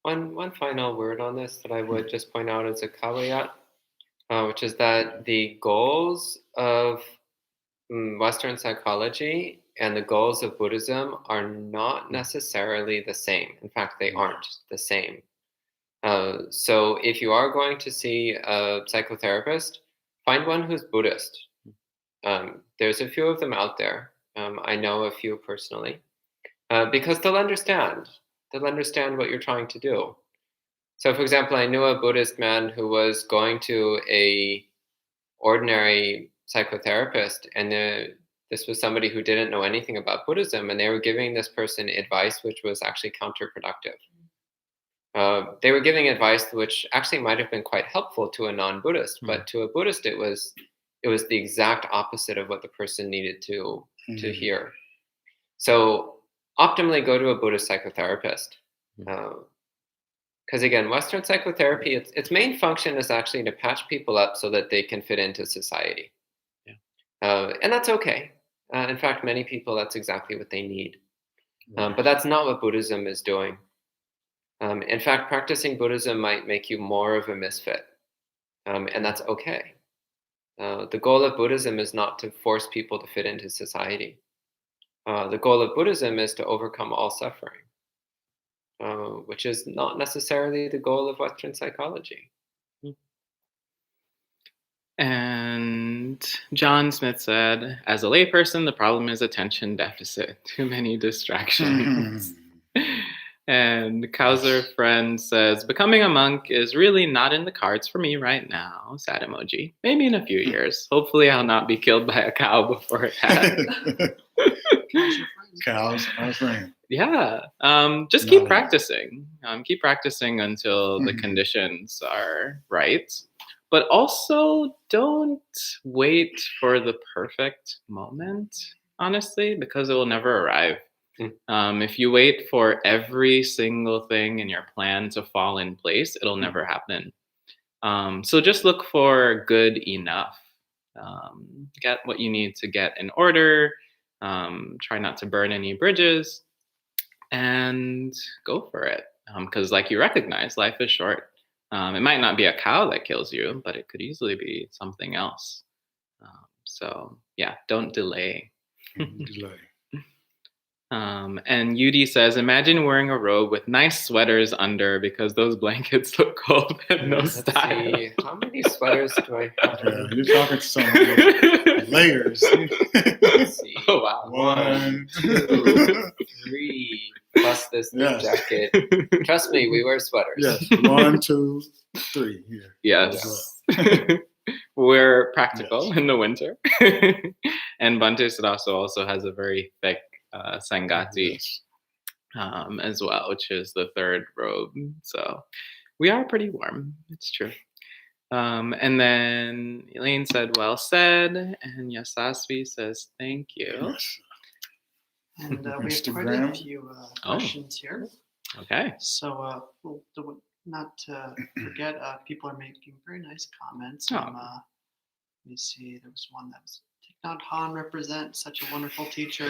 One final word on this that I would just point out as a caveat, which is that the goals of Western psychology and the goals of Buddhism are not necessarily the same. In fact, they aren't the same. So if you are going to see a psychotherapist, find one who's Buddhist. There's a few of them out there. I know a few personally, because they'll understand. They'll understand what you're trying to do. So, for example, I knew a Buddhist man who was going to a ordinary psychotherapist, and this was somebody who didn't know anything about Buddhism, and they were giving this person advice which was actually counterproductive. They were giving advice which actually might have been quite helpful to a non-Buddhist, but to a Buddhist, it was the exact opposite of what the person needed to hear. So optimally go to a Buddhist psychotherapist. Because again, Western psychotherapy, its main function is actually to patch people up so that they can fit into society. And that's okay. In fact, many people, that's exactly what they need. But that's not what Buddhism is doing. In fact, practicing Buddhism might make you more of a misfit. And that's okay. The goal of Buddhism is not to force people to fit into society. The goal of Buddhism is to overcome all suffering, which is not necessarily the goal of Western psychology. And John Smith said, as a layperson, the problem is attention deficit, too many distractions. And Kauser Friend says, becoming a monk is really not in the cards for me right now. Sad emoji. Maybe in a few years. Hopefully I'll not be killed by a cow before it has. Cows are friends. Yeah. Just keep practicing. Keep practicing until the conditions are right. But also don't wait for the perfect moment, honestly, because it will never arrive. If you wait for every single thing in your plan to fall in place, it'll never happen. So just look for good enough. Get what you need to get in order. Try not to burn any bridges and go for it. Because like you recognize, life is short. It might not be a cow that kills you, but it could easily be something else. So yeah, don't delay. Delay. And UD says, imagine wearing a robe with nice sweaters under because those blankets look cold and no Let's style. see. How many sweaters do I have? Yeah, you're talking so many layers. Let's see. Oh, wow. 1, 2, 3, plus this new Yes. jacket. Trust me, we wear sweaters. Yes, 1, 2, 3 here. Yes. We're practical in the winter. And Bante Siddhasa also has a very thick Sangati Yes. as well, which is the third robe. So we are pretty warm. It's true. And then Elaine said, well said. And Yasasvi says, thank you. Yes. And we have quite a Instagram. few questions here. Okay. So we'll not to forget, people are making very nice comments. Oh. Let me see. There was one that was Thich Nhat Hanh represent such a wonderful teacher.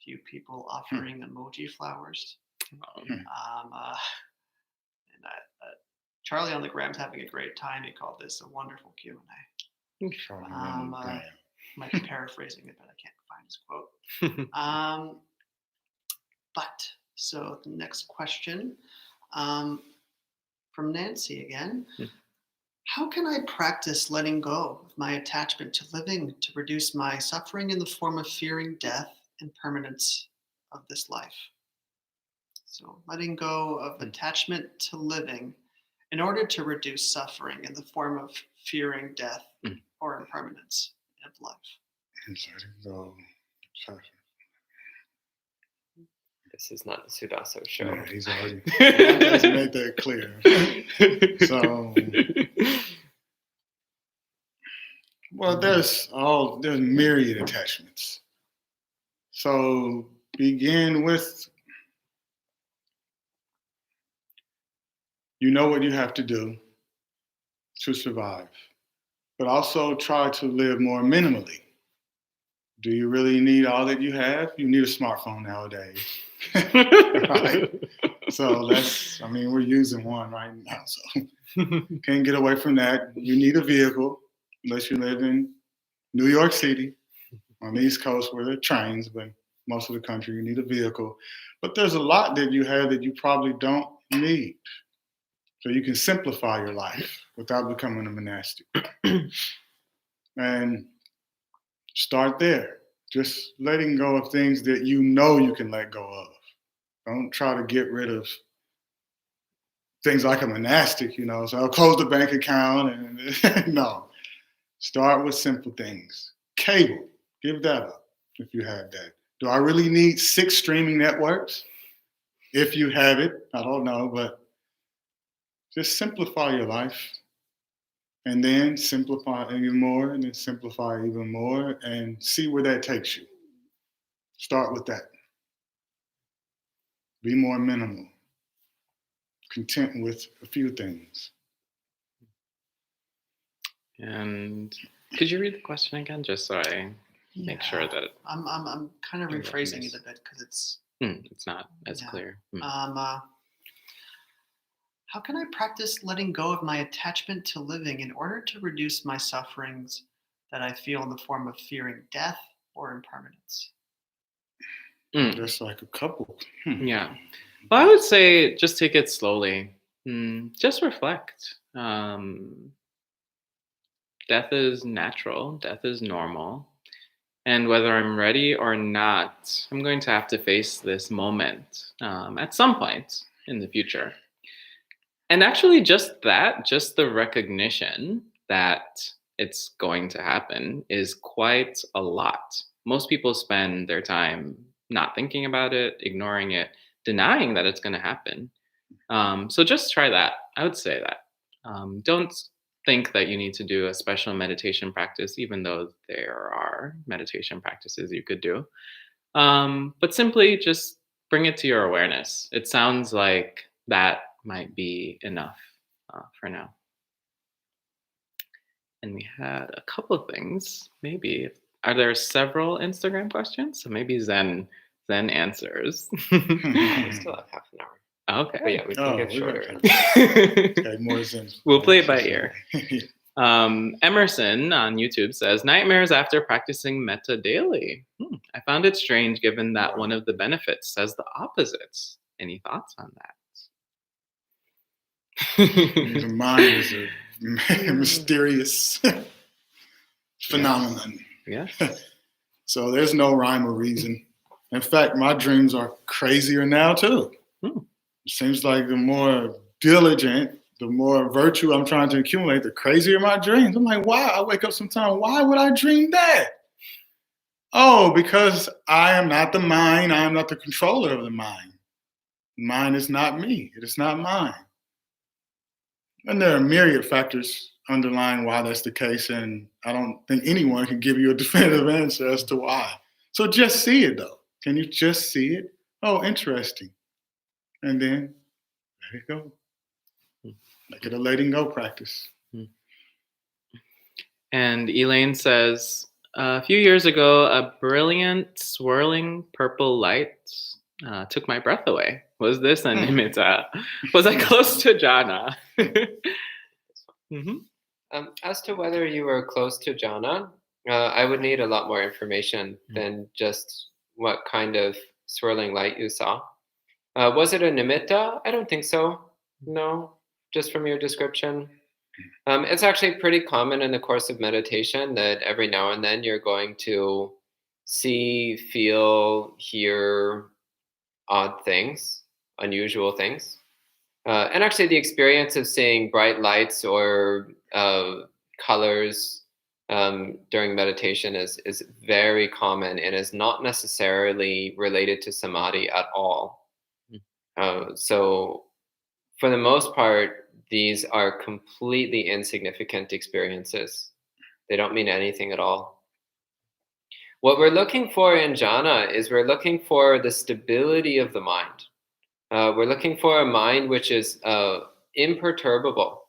Few people offering emoji flowers. And Charlie on the Gram's having a great time. He called this a wonderful Q&A. Might be paraphrasing it, but I can't find his quote. But so the next question from Nancy again. How can I practice letting go of my attachment to living to reduce my suffering in the form of fearing death and permanence of this life? So letting go of attachment to living in order to reduce suffering in the form of fearing death or impermanence of life. This is not the Sudaso show. Yeah, he's already made that clear. So, well, there's myriad attachments. So begin with, you know what you have to do to survive, but also try to live more minimally. Do you really need all that you have? You need a smartphone nowadays. Right? So we're using one right now, so can't get away from that. You need a vehicle, unless you live in New York City, on the East Coast where there are trains, but most of the country, you need a vehicle. But there's a lot that you have that you probably don't need. So you can simplify your life without becoming a monastic. And start there. Just letting go of things that you know you can let go of. Don't try to get rid of things like a monastic, so I'll close the bank account and no. Start with simple things. Cable, give that up if you have that. Do I really need 6 streaming networks? If you have it, I don't know, but just simplify your life. And then simplify even more, and then simplify even more, and see where that takes you. Start with that. Be more minimal. Content with a few things. And could you read the question again, just so I make sure that I'm kind of rephrasing it a bit because it's not as clear. How can I practice letting go of my attachment to living in order to reduce my sufferings that I feel in the form of fearing death or impermanence? There's like a couple. Yeah. Well, I would say just take it slowly. Just reflect. Death is natural. Death is normal. And whether I'm ready or not, I'm going to have to face this moment at some point in the future. And actually just the recognition that it's going to happen is quite a lot. Most people spend their time not thinking about it, ignoring it, denying that it's going to happen. So just try that. I would say that. Don't think that you need to do a special meditation practice, even though there are meditation practices you could do. But simply just bring it to your awareness. It sounds like that might be enough for now. And we had a couple of things. Maybe are there several Instagram questions? So maybe Zen answers. We still have half an hour. Okay. But yeah, we can get shorter. Okay, more Zen. We'll play it by ear. Emerson on YouTube says, nightmares after practicing metta daily. I found it strange given that one of the benefits says the opposite. Any thoughts on that? The mind is a mysterious phenomenon. Yes. So there's no rhyme or reason. In fact, my dreams are crazier now too. It seems like the more diligent, the more virtue I'm trying to accumulate, the crazier my dreams. I'm like, why? I wake up sometimes, why would I dream that? Oh, because I am not the mind. I am not the controller of the mind. Mind is not me. It is not mine. And there are myriad factors underlying why that's the case, and I don't think anyone can give you a definitive answer as to why. So just see it, though. Can you just see it? Oh, interesting. And then let it go. Make it a letting go practice. And Elaine says, a few years ago, a brilliant swirling purple light took my breath away. Was this a nimitta? Was I close to jhana? As to whether you were close to jhana, I would need a lot more information than just what kind of swirling light you saw. Was it a nimitta? I don't think so. No, just from your description. It's actually pretty common in the course of meditation that every now and then you're going to see, feel, hear odd things, unusual things. And actually the experience of seeing bright lights or colors during meditation is very common and is not necessarily related to samadhi at all. So for the most part, these are completely insignificant experiences. They don't mean anything at all. What we're looking for in jhana is we're looking for the stability of the mind. We're looking for a mind which is imperturbable,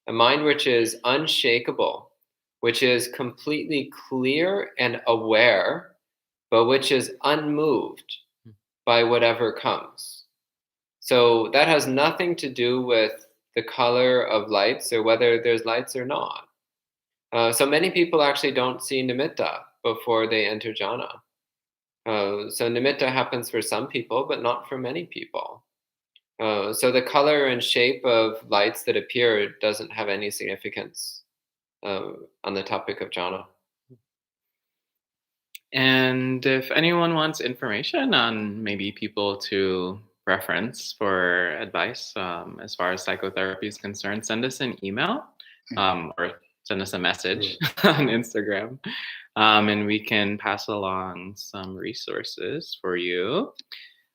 a mind which is unshakable, which is completely clear and aware, but which is unmoved by whatever comes. So that has nothing to do with the color of lights or whether there's lights or not. So many people actually don't see nimitta before they enter jhana. So nimitta happens for some people, but not for many people. So the color and shape of lights that appear doesn't have any significance on the topic of jhana. And if anyone wants information on maybe people to reference for advice as far as psychotherapy is concerned, send us an email or send us a message on Instagram, and we can pass along some resources for you.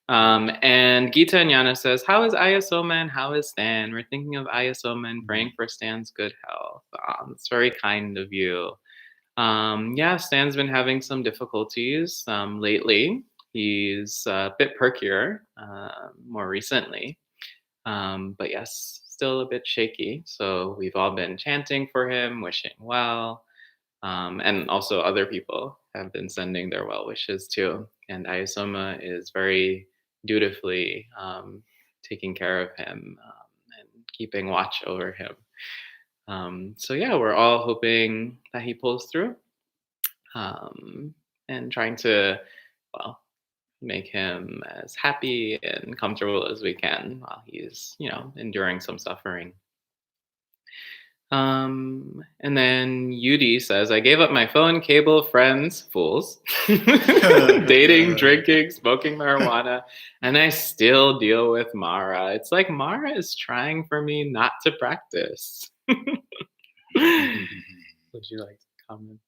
And Gita Anyana says, how is Ayasoma and how is Stan? We're thinking of Ayasoma and praying for Stan's good health. It's very kind of you. Yeah, Stan's been having some difficulties lately. He's a bit perkier more recently. But yes, still a bit shaky. So we've all been chanting for him, wishing well. And also other people have been sending their well wishes too. And Ayasoma is very dutifully taking care of him and keeping watch over him. So yeah, we're all hoping that he pulls through and trying to, well, make him as happy and comfortable as we can while he's, enduring some suffering. And then Yudi says, I gave up my phone, cable, friends, fools, dating, drinking, smoking marijuana, and I still deal with Mara. It's like Mara is trying for me not to practice. Would you like to comment?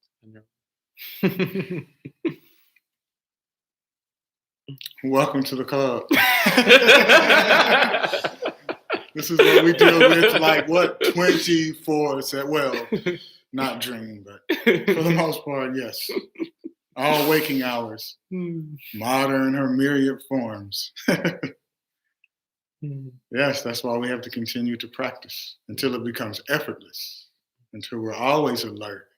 Welcome to the club. This is what we deal with, 24/7. Well, not dream, but for the most part, yes. All waking hours. Mara in her myriad forms. Yes, that's why we have to continue to practice until it becomes effortless, until we're always alert,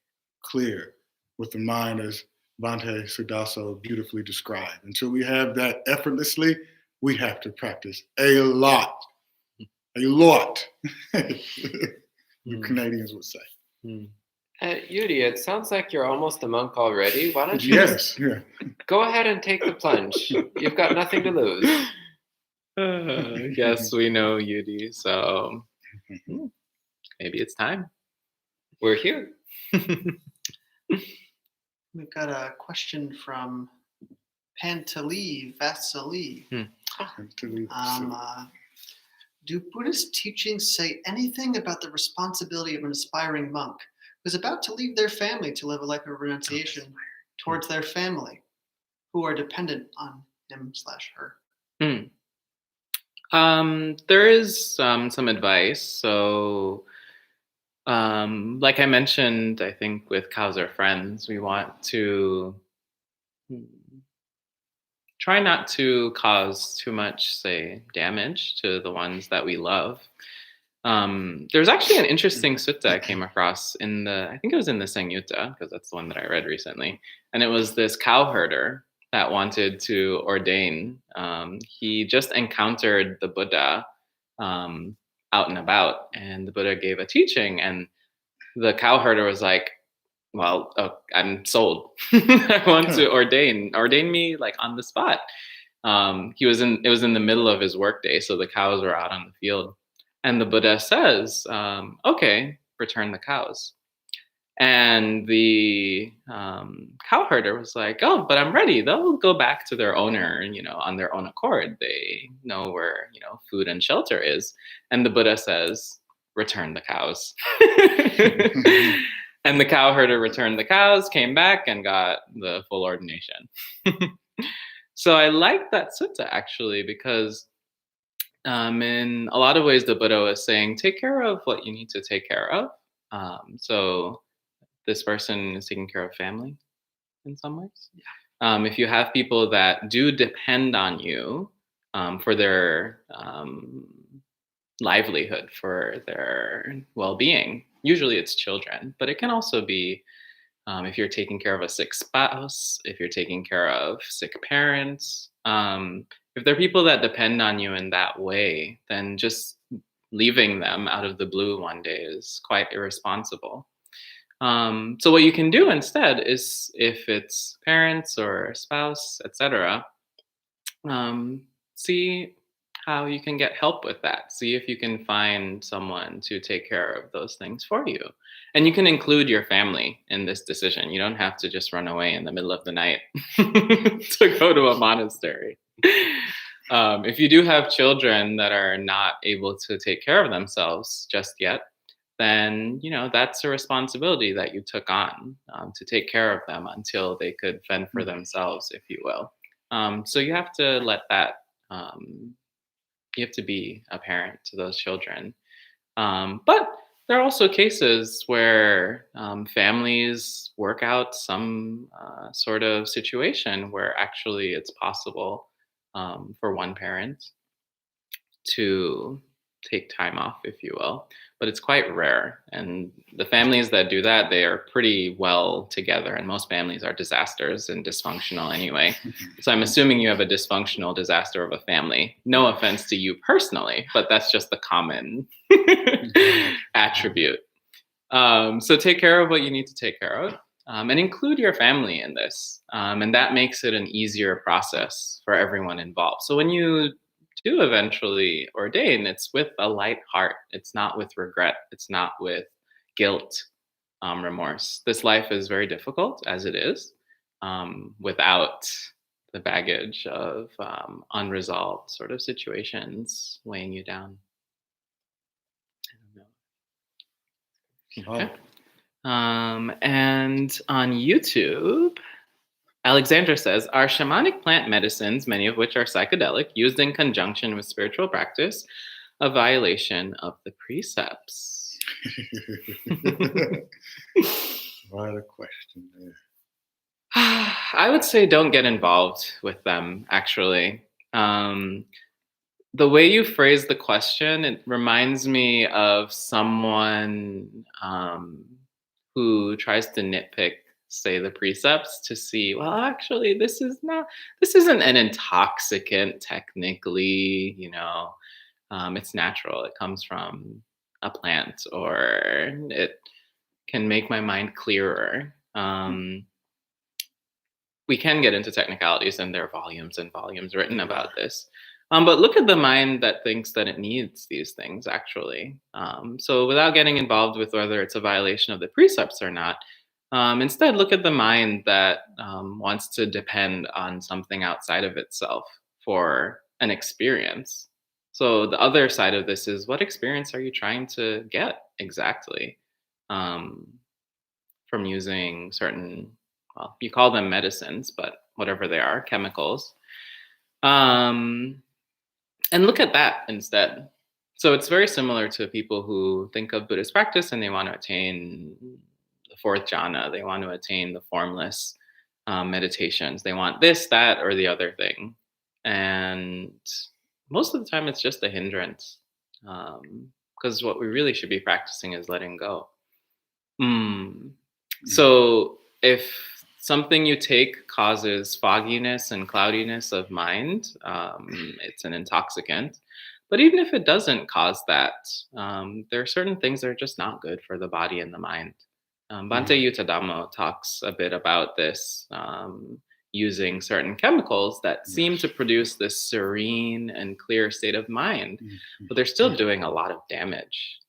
clear, with the mind as Bhante Sudaso beautifully described. Until we have that effortlessly, we have to practice a lot. A lot, the Canadians would say. Hmm. Yudi, it sounds like you're almost a monk already. Why don't you Yes, yeah. go ahead and take the plunge? You've got nothing to lose. Yes, we know Yudi, so maybe it's time. We're here. We've got a question from Pantali Vasily. Do Buddhist teachings say anything about the responsibility of an aspiring monk who's about to leave their family to live a life of renunciation towards their family who are dependent on him/her? There is some advice. So, like I mentioned, I think with Cows Are Friends, we want to try not to cause too much, say, damage to the ones that we love. There's actually an interesting sutta I came across I think it was in the Sangha, because that's the one that I read recently. And it was this cow herder that wanted to ordain. He just encountered the Buddha out and about, and the Buddha gave a teaching, and the cow herder was like, well, I'm sold. I want to ordain me like on the spot. It was in the middle of his workday, so the cows were out on the field, and the Buddha says, okay, return the cows. And the cow herder was like, oh, but I'm ready. They'll go back to their owner, on their own accord. They know where, food and shelter is. And the Buddha says, return the cows. And the cow herder returned the cows, came back, and got the full ordination. So I like that sutta, actually, because in a lot of ways, the Buddha was saying, take care of what you need to take care of. So this person is taking care of family in some ways. Yeah. If you have people that do depend on you for their livelihood, for their well-being, usually it's children, but it can also be if you're taking care of a sick spouse, if you're taking care of sick parents, if there are people that depend on you in that way, then just leaving them out of the blue one day is quite irresponsible. So what you can do instead is, if it's parents or a spouse, etc., see how you can get help with that. See if you can find someone to take care of those things for you. And you can include your family in this decision. You don't have to just run away in the middle of the night to go to a monastery. If you do have children that are not able to take care of themselves just yet, then that's a responsibility that you took on, to take care of them until they could fend for themselves, if you will. So you have to let that. You have to be a parent to those children. But there are also cases where families work out some sort of situation where actually it's possible for one parent to take time off, if you will. But it's quite rare. And the families that do that, they are pretty well together. And most families are disasters and dysfunctional anyway. So I'm assuming you have a dysfunctional disaster of a family. No offense to you personally, but that's just the common attribute. So take care of what you need to take care of. And include your family in this. And that makes it an easier process for everyone involved. So when you do eventually ordain, it's with a light heart. It's not with regret. It's not with guilt, remorse. This life is very difficult as it is, without the baggage of unresolved sort of situations weighing you down. I don't know. Okay. And on YouTube, Alexandra says, are shamanic plant medicines, many of which are psychedelic, used in conjunction with spiritual practice, a violation of the precepts? What a question there. I would say don't get involved with them, actually. The way you phrase the question, it reminds me of someone who tries to nitpick, say, the precepts to see, well, actually, this isn't an intoxicant technically, it's natural. It comes from a plant, or can make my mind clearer. We can get into technicalities, and there are volumes and volumes written about this. But look at the mind that thinks that it needs these things, actually. So without getting involved with whether it's a violation of the precepts or not, instead look at the mind that wants to depend on something outside of itself for an experience. So the other side of this is, what experience are you trying to get exactly from using certain, well, you call them medicines, but whatever they are, chemicals. And look at that instead. So it's very similar to people who think of Buddhist practice and they want to attain the fourth jhana. They want to attain the formless meditations. They want this, that, or the other thing. And most of the time, it's just a hindrance. Because what we really should be practicing is letting go. So if something you take causes fogginess and cloudiness of mind, it's an intoxicant. But even if it doesn't cause that, there are certain things that are just not good for the body and the mind. Bhante Yuttadhammo talks a bit about this, using certain chemicals that seem to produce this serene and clear state of mind, but they're still doing a lot of damage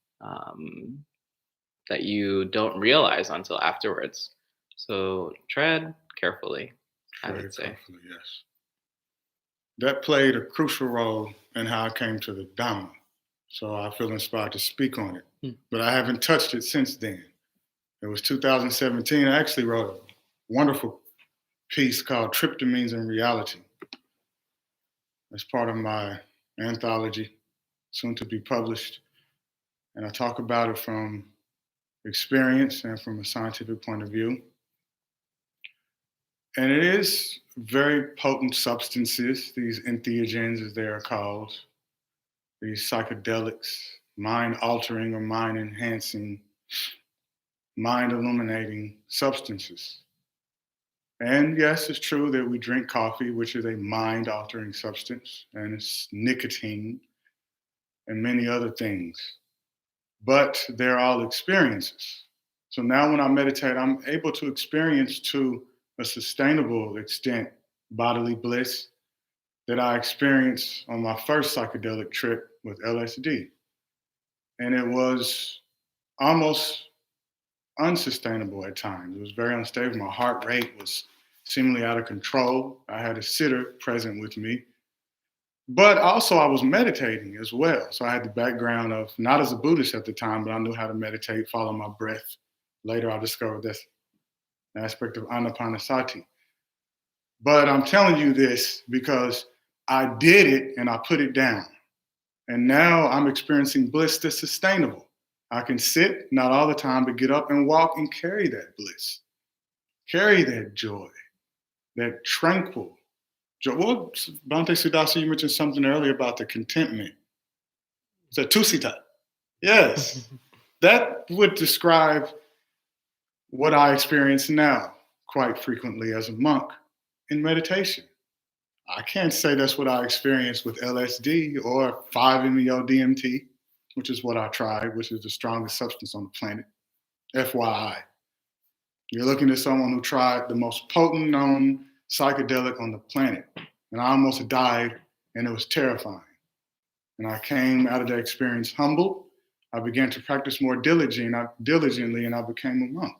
that you don't realize until afterwards. So tread carefully, I would say. Carefully, yes. That played a crucial role in how I came to the Dhamma. So I feel inspired to speak on it. But I haven't touched it since then. It was 2017. I actually wrote a wonderful piece called Tryptamines and Reality. It's part of my anthology, soon to be published. And I talk about it from experience and from a scientific point of view. And it is very potent substances, these entheogens as they are called, these psychedelics, mind-altering or mind-enhancing, mind-illuminating substances. And yes, it's true that we drink coffee, which is a mind-altering substance, and it's nicotine and many other things. But they're all experiences. So now when I meditate, I'm able to experience to a sustainable extent bodily bliss that I experienced on my first psychedelic trip with LSD. And it was almost unsustainable at times. It was very unstable. My heart rate was seemingly out of control. I had a sitter present with me. But also I was meditating as well. So I had the background of, not as a Buddhist at the time, but I knew how to meditate, follow my breath. Later I discovered that's an aspect of anapanasati. But I'm telling you this because I did it and I put it down. And now I'm experiencing bliss that's sustainable. I can sit, not all the time, but get up and walk and carry that bliss. Carry that joy, that tranquil joy. Well, Bhante Sudasa, you mentioned something earlier about the contentment. It's a tusita. Yes, that would describe what I experience now quite frequently as a monk in meditation. I can't say that's what I experienced with LSD or 5-MeO DMT, which is what I tried, which is the strongest substance on the planet. FYI. You're looking at someone who tried the most potent known psychedelic on the planet. And I almost died, and it was terrifying. And I came out of that experience humbled. I began to practice more diligently, and I became a monk.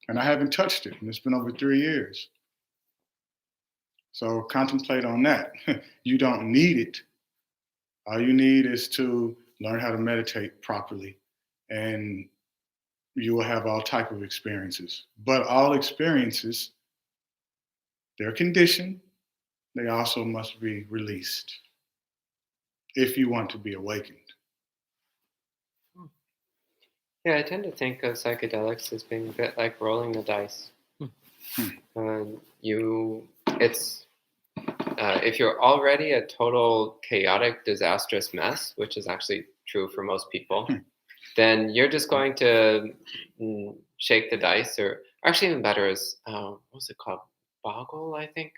And I haven't touched it, and it's been over 3 years. So contemplate on that. You don't need it. All you need is to learn how to meditate properly, and you will have all type of experiences. But all experiences, they're conditioned. They also must be released if you want to be awakened. Yeah, I tend to think of psychedelics as being a bit like rolling the dice. If you're already a total chaotic, disastrous mess, which is actually true for most people, then you're just going to shake the dice, or actually even better is, what's it called? Boggle, I think.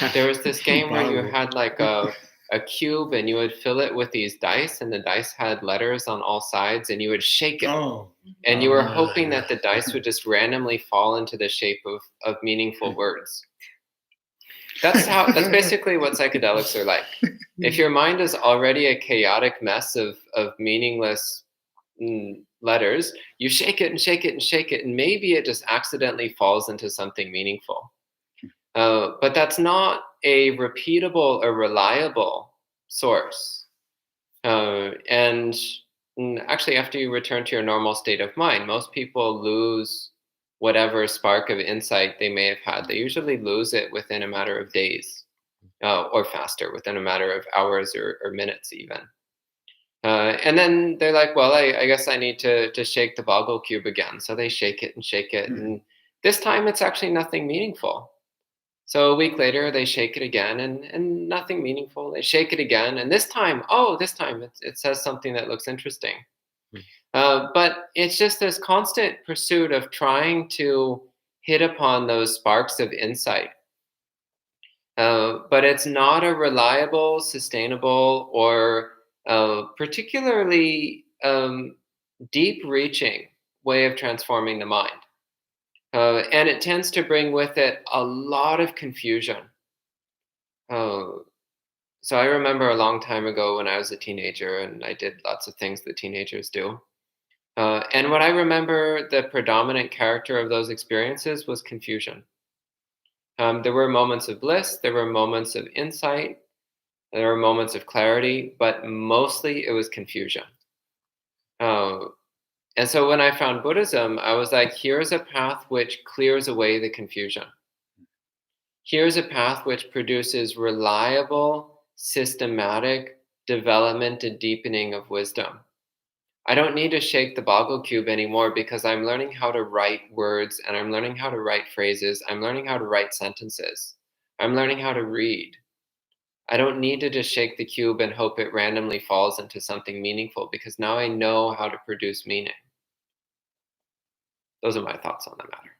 Yeah. There was this game where you had like a a cube and you would fill it with these dice, and the dice had letters on all sides, and you would shake it. Oh, And I you were remember that, hoping yeah. that the dice would just randomly fall into the shape of meaningful words. That's basically what psychedelics are like. If your mind is already a chaotic mess of meaningless letters, you shake it and shake it and shake it, and maybe it just accidentally falls into something meaningful. But that's not a repeatable or reliable source. And actually, after you return to your normal state of mind, most people lose whatever spark of insight they may have had. They usually lose it within a matter of days, or faster, within a matter of hours or minutes even. And then they're like, well, I guess I need to shake the boggle cube again. So they shake it and shake it. And this time it's actually nothing meaningful. So a week later, they shake it again and nothing meaningful. They shake it again. And this time it says something that looks interesting. But it's just this constant pursuit of trying to hit upon those sparks of insight. But it's not a reliable, sustainable, or particularly deep-reaching way of transforming the mind. And it tends to bring with it a lot of confusion. So I remember a long time ago when I was a teenager, and I did lots of things that teenagers do. And what I remember, the predominant character of those experiences was confusion. There were moments of bliss, there were moments of insight, there were moments of clarity, but mostly it was confusion. And so when I found Buddhism, I was like, here's a path which clears away the confusion. Here's a path which produces reliable, systematic development and deepening of wisdom. I don't need to shake the boggle cube anymore because I'm learning how to write words, and I'm learning how to write phrases. I'm learning how to write sentences. I'm learning how to read. I don't need to just shake the cube and hope it randomly falls into something meaningful, because now I know how to produce meaning. Those are my thoughts on the matter.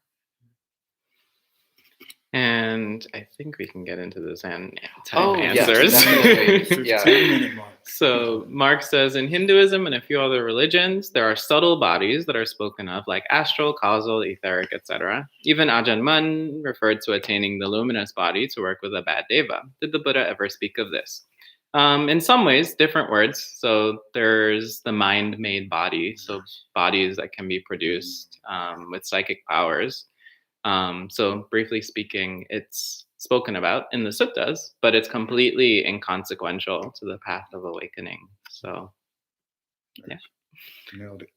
And I think we can get into the Zen Oh, time yes, answers. definitely. Yeah. 15-minute mark. So Mark says, in Hinduism and a few other religions, there are subtle bodies that are spoken of, like astral, causal, etheric, etc. Even Ajahn Mun referred to attaining the luminous body to work with a bad deva. Did the Buddha ever speak of this? In some ways, different words. So there's the mind-made body, so bodies that can be produced with psychic powers. So briefly speaking, it's spoken about in the suttas, but it's completely inconsequential to the path of awakening. So, yeah. Nailed it.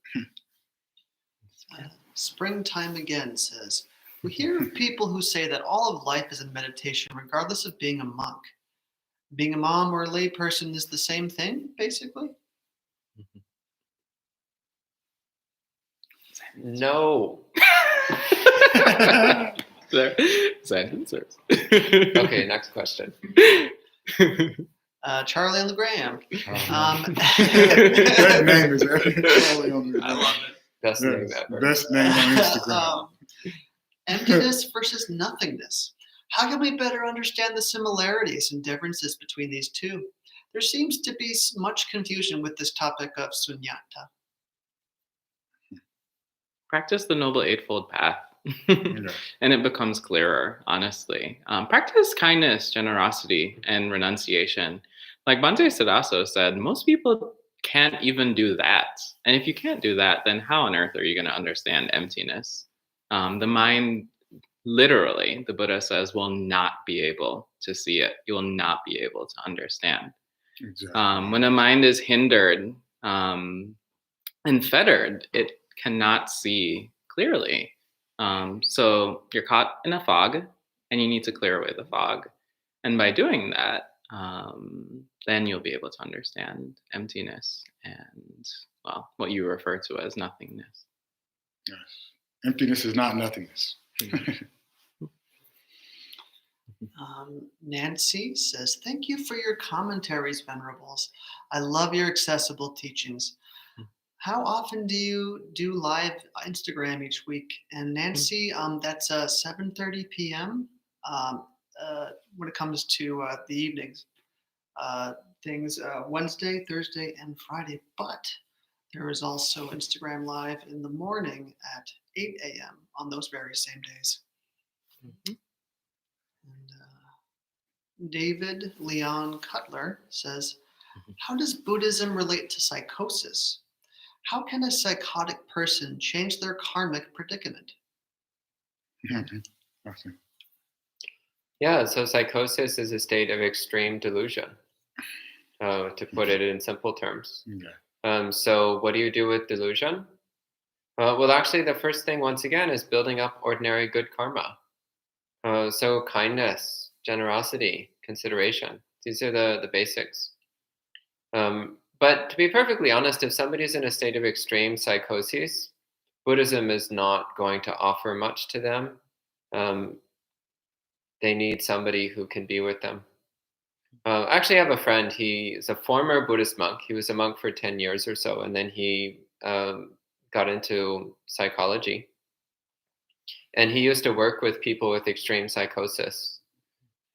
Springtime Again says, we hear of people who say that all of life is a meditation, regardless of being a monk. Being a mom or a lay person is the same thing, basically? No. Sentences. Okay, next question. Charlie on the gram. That name is Charlie on the I love it. Best name ever. Best name on Instagram. Emptiness versus nothingness. How can we better understand the similarities and differences between these two? There seems to be much confusion with this topic of sunyata. Practice the Noble Eightfold Path. Yeah. And it becomes clearer, honestly. Practice kindness, generosity, and renunciation. Like Bhante Siddhaso said, most people can't even do that. And if you can't do that, then how on earth are you going to understand emptiness? The mind, literally, the Buddha says, will not be able to see it. You will not be able to understand. Exactly. When a mind is hindered and fettered, it cannot see clearly. So you're caught in a fog, and you need to clear away the fog. And by doing that, then you'll be able to understand emptiness and, well, what you refer to as nothingness. Yes. Emptiness is not nothingness. Nancy says, thank you for your commentaries, Venerables. I love your accessible teachings. How often do you do live Instagram each week? And Nancy, that's 7:30 p.m. When it comes to the evenings. things Wednesday, Thursday, and Friday. But there is also Instagram Live in the morning at 8 a.m. on those very same days. Mhm. And David Leon Cutler says, Mhm. how does Buddhism relate to psychosis? How can a psychotic person change their karmic predicament? Okay. Yeah, so psychosis is a state of extreme delusion, to put it in simple terms. Okay. So what do you do with delusion? Well, actually, the first thing, once again, is building up ordinary good karma. So kindness, generosity, consideration. These are the basics. But to be perfectly honest, if somebody's in a state of extreme psychosis, Buddhism is not going to offer much to them. They need somebody who can be with them. Actually, I have a friend. He is a former Buddhist monk. He was a monk for 10 years or so, and then he got into psychology. And he used to work with people with extreme psychosis.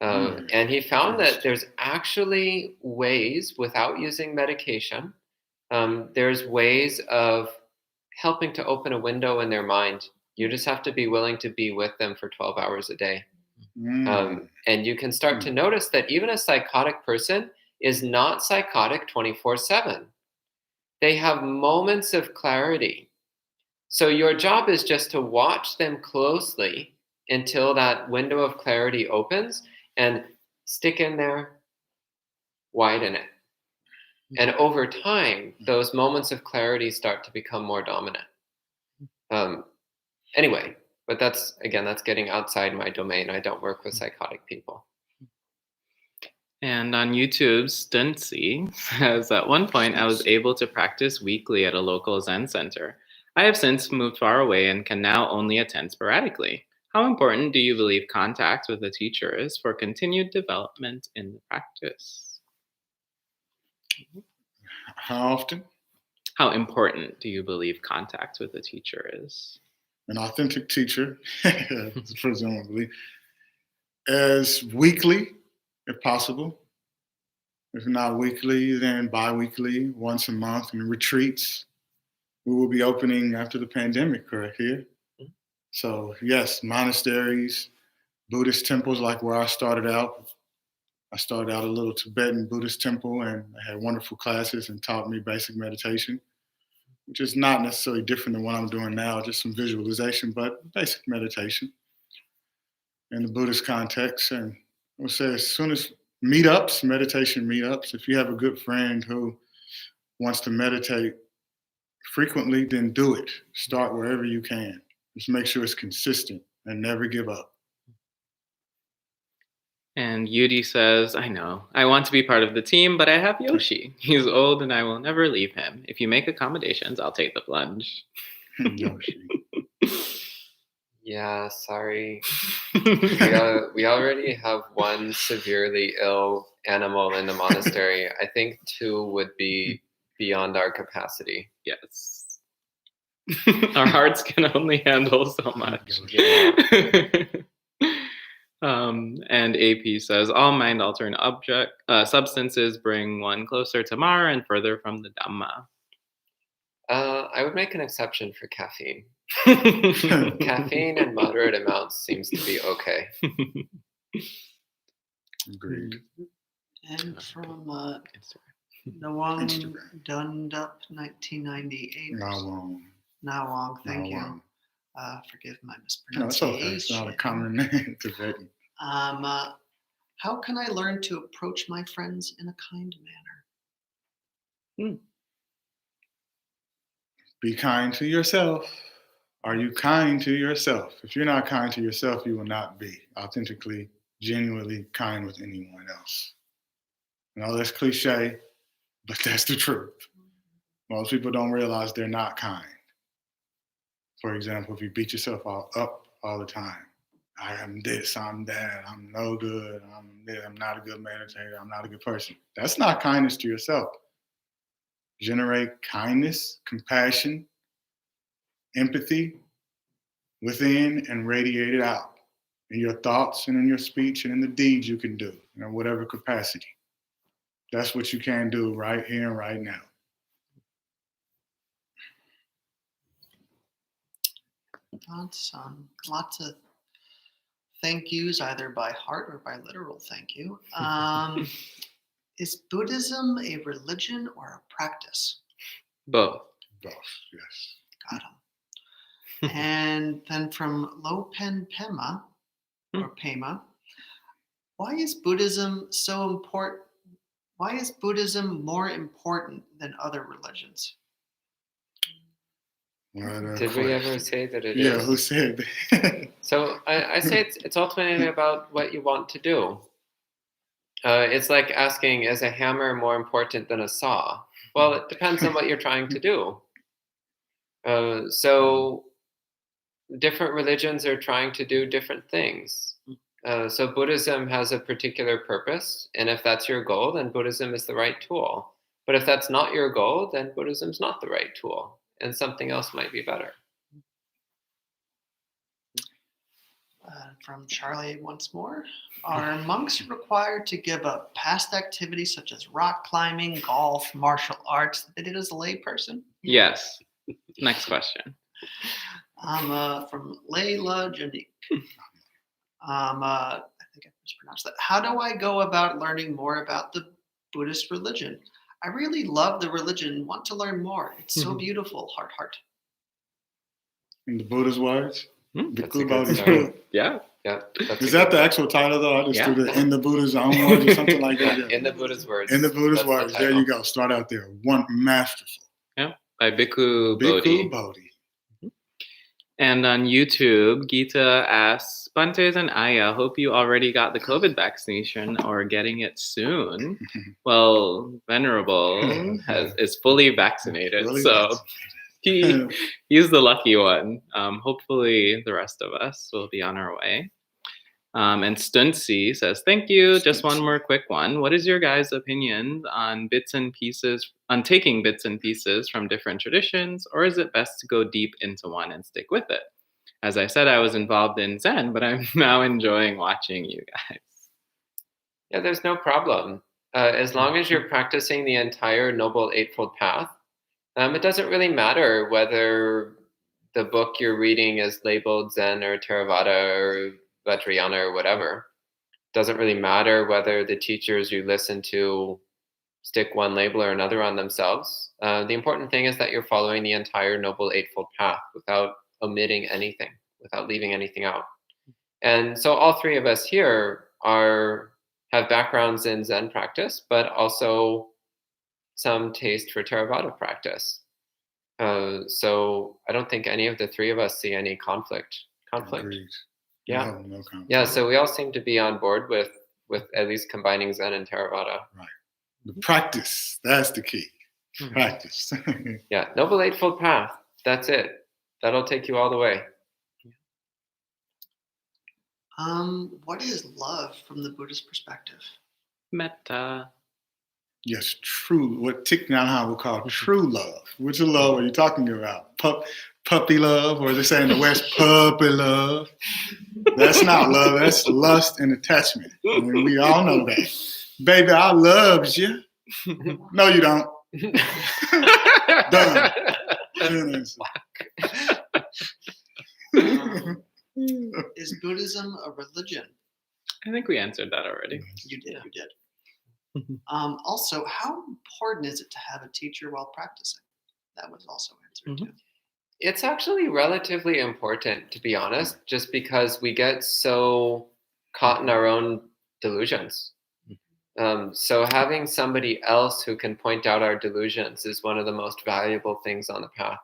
And he found that there's actually ways, without using medication, there's ways of helping to open a window in their mind. You just have to be willing to be with them for 12 hours a day. And you can start to notice that even a psychotic person is not psychotic 24/7. They have moments of clarity. So your job is just to watch them closely until that window of clarity opens, and stick in there, widen it. And over time, those moments of clarity start to become more dominant. Anyway, but that's getting outside my domain. I don't work with psychotic people. And on YouTube, Stuntsy says, at one point I was able to practice weekly at a local Zen center. I have since moved far away and can now only attend sporadically. How important do you believe contact with a teacher is for continued development in the practice? How often? How important do you believe contact with a teacher is? An authentic teacher, presumably, as weekly, if possible. If not weekly, then bi-weekly, once a month, in retreats. We will be opening after the pandemic, correct, here? So yes, monasteries, Buddhist temples, like where I started out. I started out a little Tibetan Buddhist temple, and I had wonderful classes and taught me basic meditation, which is not necessarily different than what I'm doing now, just some visualization, but basic meditation in the Buddhist context. And I would say as soon as meetups, meditation meetups, if you have a good friend who wants to meditate frequently, then do it. Start wherever you can. Just make sure it's consistent and never give up. And Yudi says, I know, I want to be part of the team, but I have Yoshi. He's old and I will never leave him. If you make accommodations, I'll take the plunge. Yoshi. Yeah, sorry. We already have one severely ill animal in the monastery. I think 2 would be beyond our capacity. Yes. Our hearts can only handle so much. Yeah. And AP says, all mind-altering substances bring one closer to Mara and further from the Dhamma. I would make an exception for caffeine. Caffeine in moderate amounts seems to be okay. Agreed. And from Nawang Dundup 1998. Nawang, thank you. Forgive my No, it's okay. mispronunciation. It's not a common name, Tibetan. How can I learn to approach my friends in a kind manner? Be kind to yourself. Are you kind to yourself? If you're not kind to yourself, you will not be authentically, genuinely kind with anyone else. I know that's cliche, but that's the truth. Most people don't realize they're not kind. For example, if you beat yourself up all the time, I am this, I'm that, I'm no good, I'm not a good meditator, I'm not a good person. That's not kindness to yourself. Generate kindness, compassion, empathy within and radiate it out in your thoughts and in your speech and in the deeds you can do in whatever capacity. That's what you can do right here and right now. Lots of thank yous, either by heart or by literal thank you. Is Buddhism a religion or a practice? Both. Both, yes. Got 'em. And then from Lopen Pema, or Pema, why is Buddhism so important? Why is Buddhism more important than other religions? Did we ever say that it is? Yeah, who said that? So I say it's ultimately about what you want to do. It's like asking, is a hammer more important than a saw? Well, it depends on what you're trying to do. So different religions are trying to do different things. So Buddhism has a particular purpose, and if that's your goal, then Buddhism is the right tool. But if that's not your goal, then Buddhism's not the right tool, and something else might be better. From Charlie once more, are monks required to give up past activities such as rock climbing, golf, martial arts that they did as a layperson? Yes. Next question. From Layla Janik. I think I mispronounced that. How do I go about learning more about the Buddhist religion? I really love the religion and want to learn more. It's so beautiful. Heart. In the Buddha's words? That's a good start. Yeah. Yeah. Is that the actual title though? I just threw the in the Buddha's own words or something like that. In the Buddha's words. In the Buddha's That's words. the There title. you go. Start out there. One masterful. Yeah. By Bhikkhu Bodhi. Bhikkhu Bodhi. And on YouTube, Geeta asks, Bantes and Aya, hope you already got the COVID vaccination or getting it soon. Well, Venerable is fully vaccinated, so he's the lucky one. Hopefully the rest of us will be on our way. And Stuncy says, thank you. Just one more quick one. What is your guys' opinion on taking bits and pieces from different traditions, or is it best to go deep into one and stick with it? As I said, I was involved in Zen, but I'm now enjoying watching you guys. Yeah, there's no problem. As long as you're practicing the entire Noble Eightfold Path, it doesn't really matter whether the book you're reading is labeled Zen or Theravada or Vajrayana or whatever. Doesn't really matter whether the teachers you listen to stick one label or another on themselves. The important thing is that you're following the entire Noble Eightfold Path without omitting anything, without leaving anything out. And so all three of us here have backgrounds in Zen practice, but also some taste for Theravada practice. So I don't think any of the three of us see any conflict. Agreed. Yeah. No conflict. Yeah, so we all seem to be on board with at least combining Zen and Theravada. Right. The practice, that's the key. Practice. Yeah, Noble Eightfold Path, that's it. That'll take you all the way. What is love from the Buddhist perspective? Metta. Yes, true. What Thich Nhat Hanh would call true love. Which love are you talking about? Puppy love, or as they say in the West, puppy love. That's not love. That's lust and attachment. I mean, we all know that. Baby, I loves you. No, you don't. Done. Is Buddhism a religion? I think we answered that already. You did. Also, how important is it to have a teacher while practicing? That was also answered too. It's actually relatively important, to be honest, just because we get so caught in our own delusions. So having somebody else who can point out our delusions is one of the most valuable things on the path.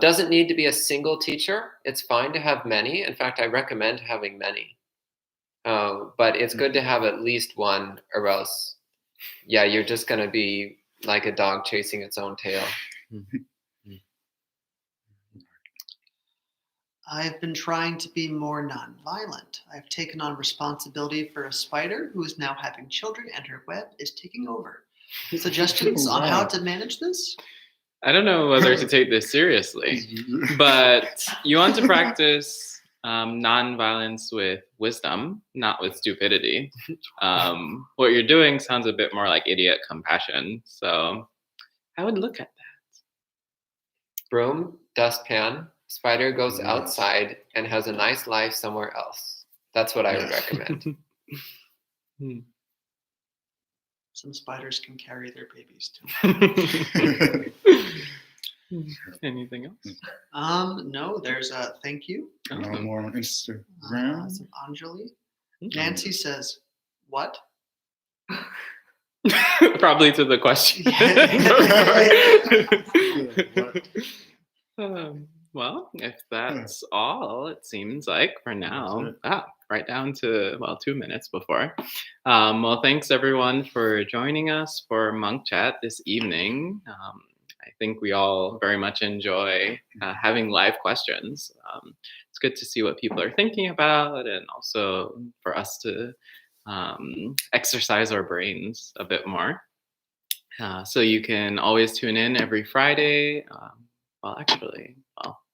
Doesn't need to be a single teacher. It's fine to have many. In fact, I recommend having many. But it's good to have at least one, or else, you're just going to be like a dog chasing its own tail. I've been trying to be more nonviolent. I've taken on responsibility for a spider who is now having children, and her web is taking over. Suggestions on how to manage this? I don't know whether to take this seriously, but you want to practice non-violence with wisdom, not with stupidity. What you're doing sounds a bit more like idiot compassion. So I would look at Broom, dustpan, spider goes Yes. outside and has a nice life somewhere else. That's what I would Yes. recommend. that. Some spiders can carry their babies too. Anything else? No, there's a thank you. No more on Instagram. Some Anjali. Nancy says, "What?" Probably to the question. Well, if that's all, it seems like for now. Right down to 2 minutes before. Well, thanks everyone for joining us for Monk Chat this evening. I think we all very much enjoy having live questions. It's good to see what people are thinking about, and also for us to exercise our brains a bit more. So you can always tune in every Friday.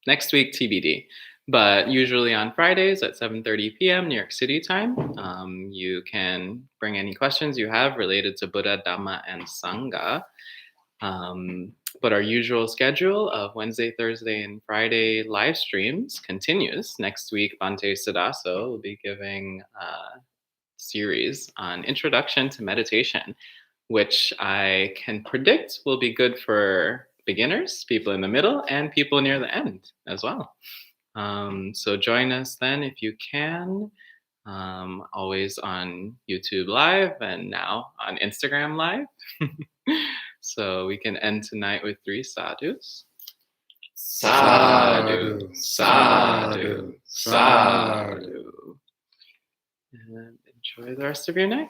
Next week TBD, but usually on Fridays at 7:30 p.m. New York City time. You can bring any questions you have related to Buddha, Dhamma, and Sangha. But our usual schedule of Wednesday, Thursday, and Friday live streams continues. Next week, Bhante Siddhaso will be giving a series on Introduction to Meditation, which I can predict will be good for beginners, people in the middle, and people near the end as well. So join us then if you can, always on YouTube Live and now on Instagram Live. So we can end tonight with 3 sadhus. Sadhu, sadhu, sadhu. And enjoy the rest of your night.